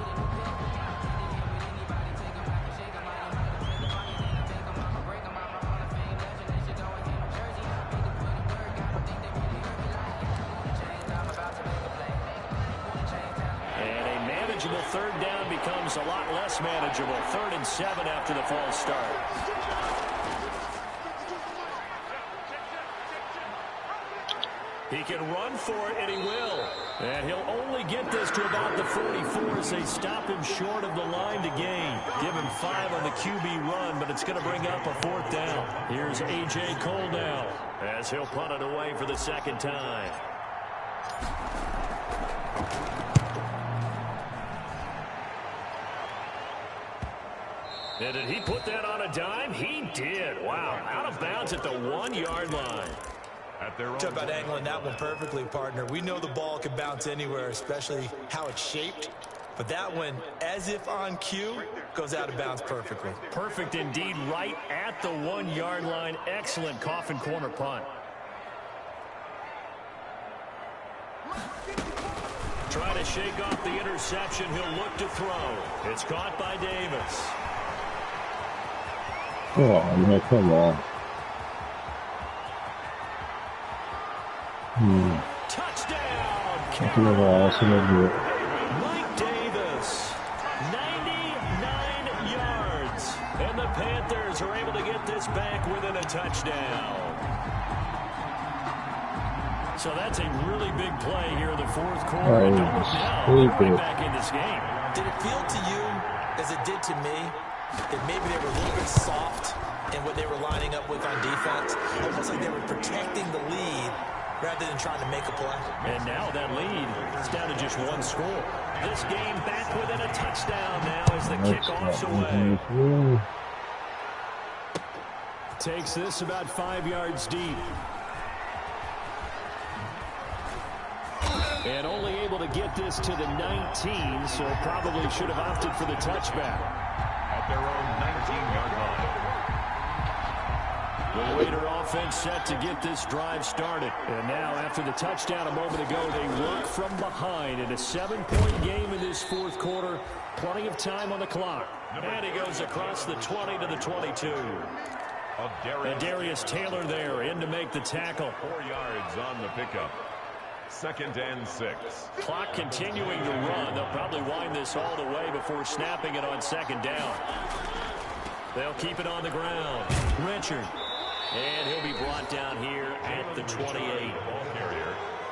Third down becomes a lot less manageable. 3rd and 7 after the false start. He can run for it, and he will. And he'll only get this to about the 44 as they stop him short of the line to gain. Give him 5 on the QB run, but it's going to bring up a 4th down. Here's A.J. Cole now as he'll punt it away for the 2nd time. And did he put that on a dime? He did. Wow. Out of bounds at the 1-yard line. Talk about angling that one perfectly, partner. We know the ball can bounce anywhere, especially how it's shaped. But that one, as if on cue, goes out of bounds perfectly. Perfect indeed, right at the 1-yard line. Excellent coffin corner punt. Trying to shake off the interception. He'll look to throw. It's caught by Davis. Oh, man, come on. Touchdown! Mike Davis, 99 yards. And the Panthers are able to get this back within a touchdown. So that's a really big play here in the 4th quarter. And don't look now, they're right back in this game. Did it feel to you, as it did to me, that maybe they were a little bit soft in what they were lining up with on defense? Almost like they were protecting the lead rather than trying to make a play. And now that lead is down to just 1 score. This game back within a touchdown now as the kickoff's away. Takes this about 5 yards deep. And only able to get this to the 19, so probably should have opted for the touchback. At their own 19-yard line. The Raider offense set to get this drive started. And now, after the touchdown a moment ago, they work from behind in a 7-point game in this 4th quarter. Plenty of time on the clock. And he goes across the 20 to the 22. And Darius Taylor there in to make the tackle. 4 yards on the pickup. 2nd and 6. Clock continuing to run. They'll probably wind this all the way before snapping it on 2nd down. They'll keep it on the ground. Richard. And he'll be brought down here at the 28.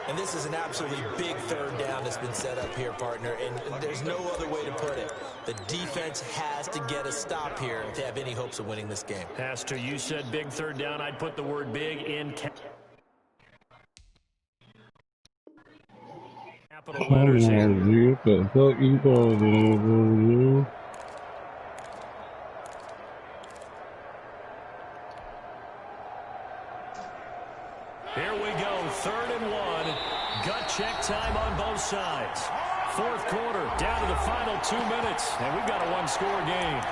And this is an absolutely big 3rd down that's been set up here, partner. And there's no other way to put it. The defense has to get a stop here if they have any hopes of winning this game. Has to. You said big 3rd down. I'd put the word big in capital letters here. Here we go, 3rd and 1. Gut check time on both sides. 4th quarter, down to the final 2 minutes, and we've got a 1-score game.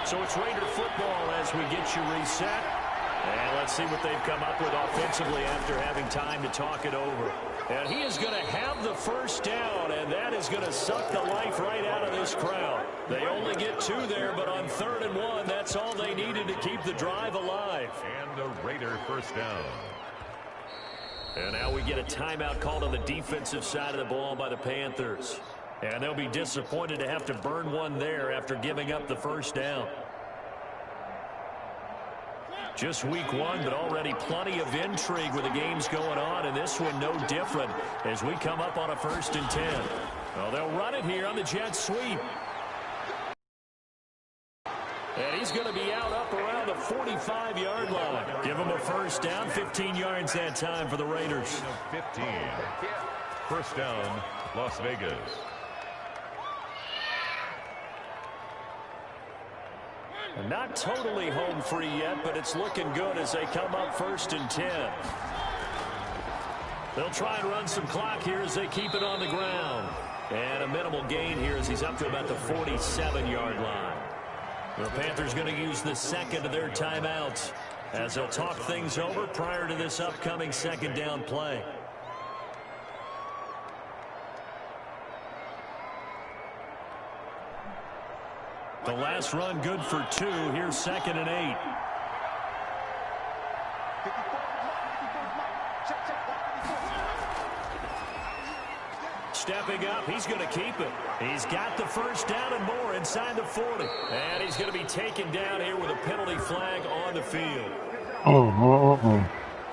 So it's Raider football as we get you reset. And let's see what they've come up with offensively after having time to talk it over. And he is going to have the 1st down, and that is going to suck the life right out of this crowd. They only get 2 there, but on 3rd and 1, that's all they needed to keep the drive alive. And the Raider 1st down. And now we get a timeout called on the defensive side of the ball by the Panthers. And they'll be disappointed to have to burn one there after giving up the 1st down. Just week 1, but already plenty of intrigue with the games going on, and this one no different as we come up on a 1st and 10. Well, they'll run it here on the jet sweep. And he's going to be out up around the 45-yard line. Give him a 1st down, 15 yards that time for the Raiders. 15. 1st down, Las Vegas. Not totally home free yet, but it's looking good as they come up 1st and 10. They'll try and run some clock here as they keep it on the ground. And a minimal gain here as he's up to about the 47-yard line. The Panthers going to use the second of their timeouts as they'll talk things over prior to this upcoming second down play. The last run good for 2. Here's 2nd and 8. Stepping up, he's going to keep it. He's got the first down and more inside the 40. And he's going to be taken down here with a penalty flag on the field.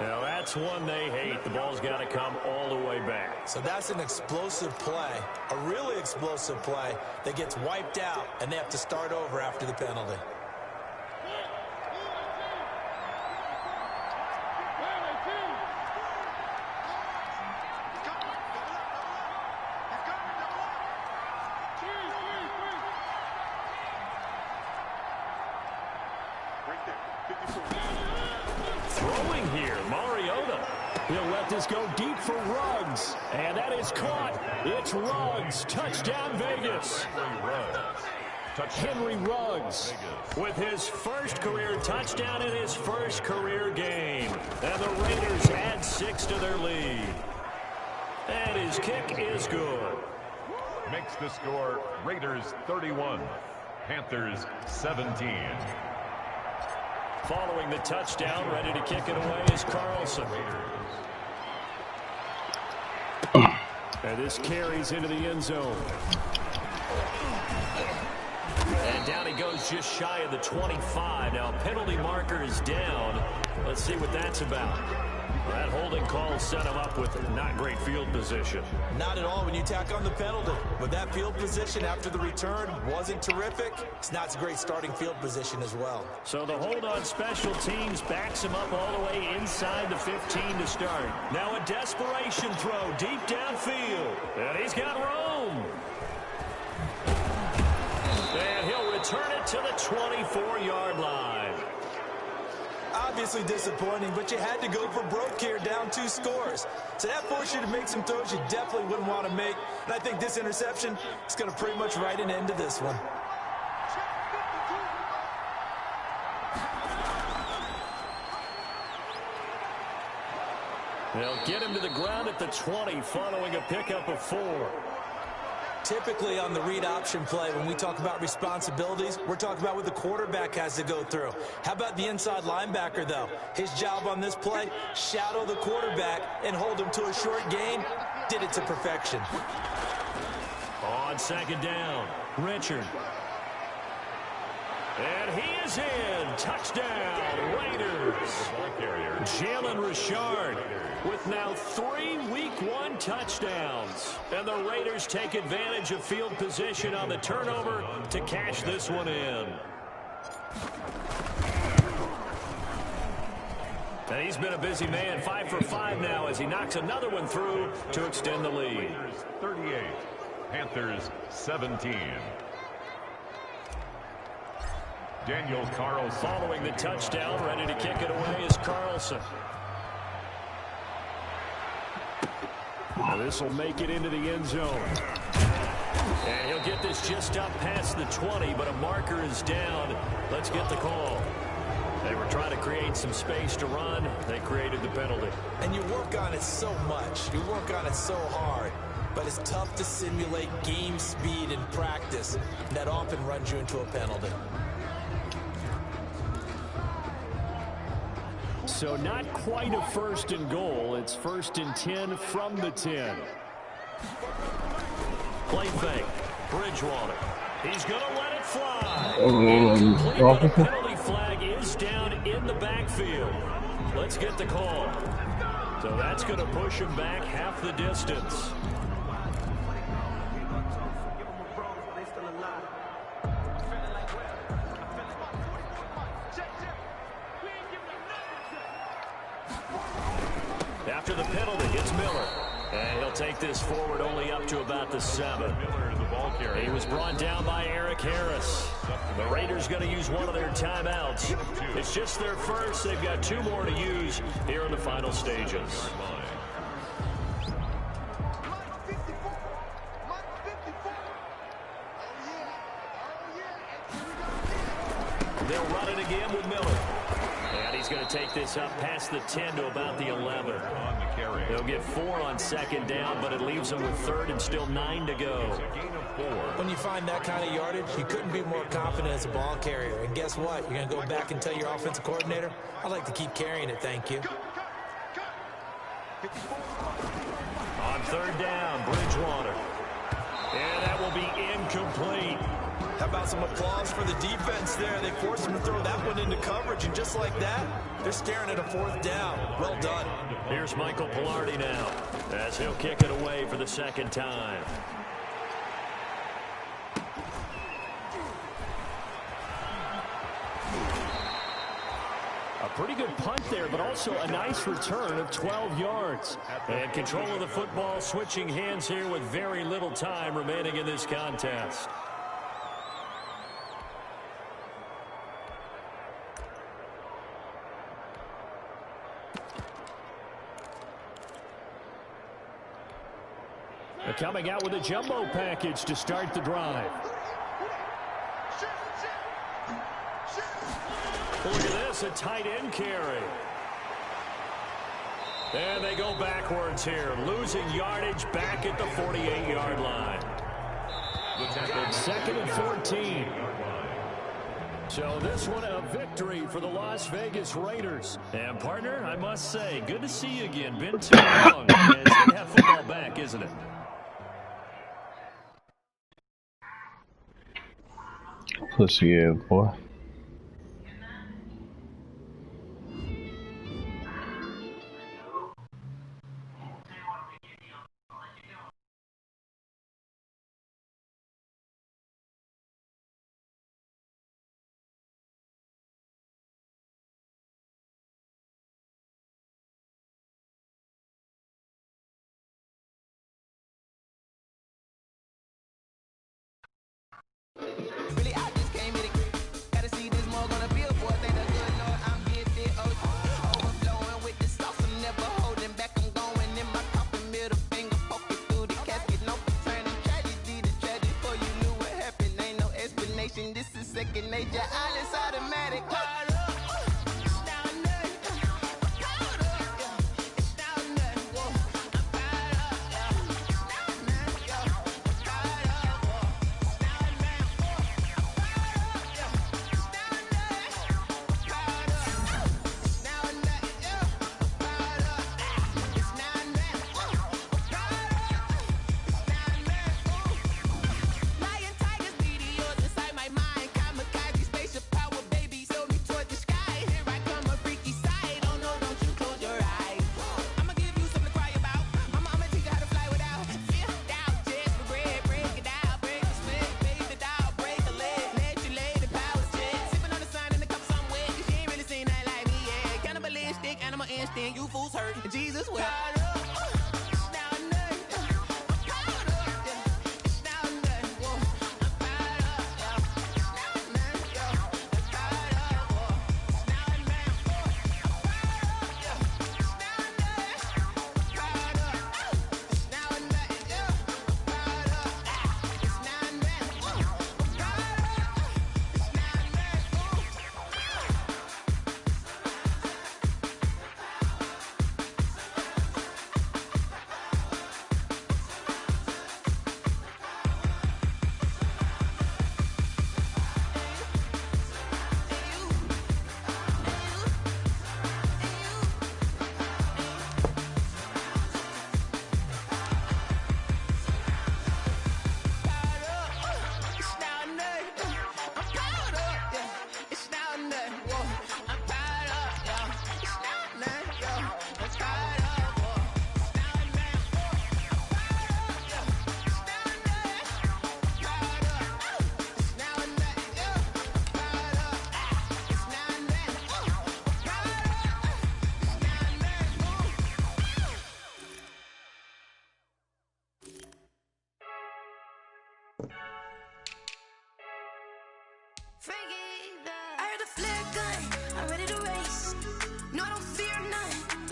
Now that's one they hate. The ball's got to come all the way back. So that's an explosive play, a really explosive play that gets wiped out, and they have to start over after the penalty. Throwing here, Mariota. He'll let this go deep for Ruggs. And that is caught. It's Ruggs. Touchdown, Vegas. Henry Ruggs with his first career touchdown in his first career game. And the Raiders add 6 to their lead. And his kick is good. Makes the score Raiders 31, Panthers 17. Following the touchdown, ready to kick it away is Carlson. And this carries into the end zone. And down he goes just shy of the 25. Now penalty marker is down. Let's see what that's about. That holding call set him up with not great field position. Not at all when you tack on the penalty. But that field position after the return wasn't terrific. It's not a great starting field position as well. So the hold on special teams backs him up all the way inside the 15 to start. Now a desperation throw deep downfield. And he's got room. And he'll return it to the 24-yard line. Obviously disappointing, but you had to go for broke here, down 2 scores. So that forced you to make some throws you definitely wouldn't want to make. And I think this interception is going to pretty much write an end to this one. They'll get him to the ground at the 20 following a pickup of 4. Typically on the read option play, when we talk about responsibilities, we're talking about what the quarterback has to go through. How about the inside linebacker, though? His job on this play, shadow the quarterback and hold him to a short gain. Did it to perfection. On second down, Richard. And he is in. Touchdown, Raiders. Jalen Richard with now 3 Week 1 touchdowns. And the Raiders take advantage of field position on the turnover to cash this one in. And he's been a busy man, 5 for 5 now as he knocks another one through to extend the lead. 38, Panthers 17. Daniel Carlson. Following the touchdown, ready to kick it away is Carlson. Now this will make it into the end zone. And he'll get this just up past the 20, but a marker is down. Let's get the call. They were trying to create some space to run. They created the penalty. And you work on it so much. You work on it so hard. But it's tough to simulate game speed in practice. That often runs you into a penalty. So not quite a 1st and goal. It's 1st and 10 from the 10. Play fake. Bridgewater. He's going to let it fly. The penalty flag is down in the backfield. Let's get the call. So that's going to push him back half the distance. After the penalty, it's Miller. And he'll take this forward only up to about the 7. He was brought down by Eric Harris. The Raiders going to use one of their timeouts. It's just their first. They've got 2 more to use here in the final stages. They'll run it again with Miller. And he's going to take this up past the 10 to about the 11. On the carry. They'll get 4 on second down, but it leaves them with third and still 9 to go. It's a gain of 4. When you find that kind of yardage, you couldn't be more confident as a ball carrier. And guess what? You're going to go back and tell your offensive coordinator, I'd like to keep carrying it, thank you. On third down, Bridgewater. And that will be incomplete. How about some applause for the defense there? They forced him to throw that one into coverage, and just like that, they're staring at a fourth down. Well done. Here's Michael Pilardi now, as he'll kick it away for the second time. A pretty good punt there, but also a nice return of 12 yards. And control of the football switching hands here with very little time remaining in this contest. They're coming out with a jumbo package to start the drive. Look at this, a tight end carry. And they go backwards here, losing yardage back at the 48-yard line. Second and 14. So this one a victory for the Las Vegas Raiders. And partner, I must say, good to see you again. Been too long. It's good to have football back, isn't it? Pussy ass boy.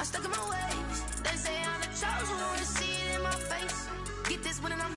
Stuck in my ways. They say I'm the chosen one to see it in my face. Get this one and I'm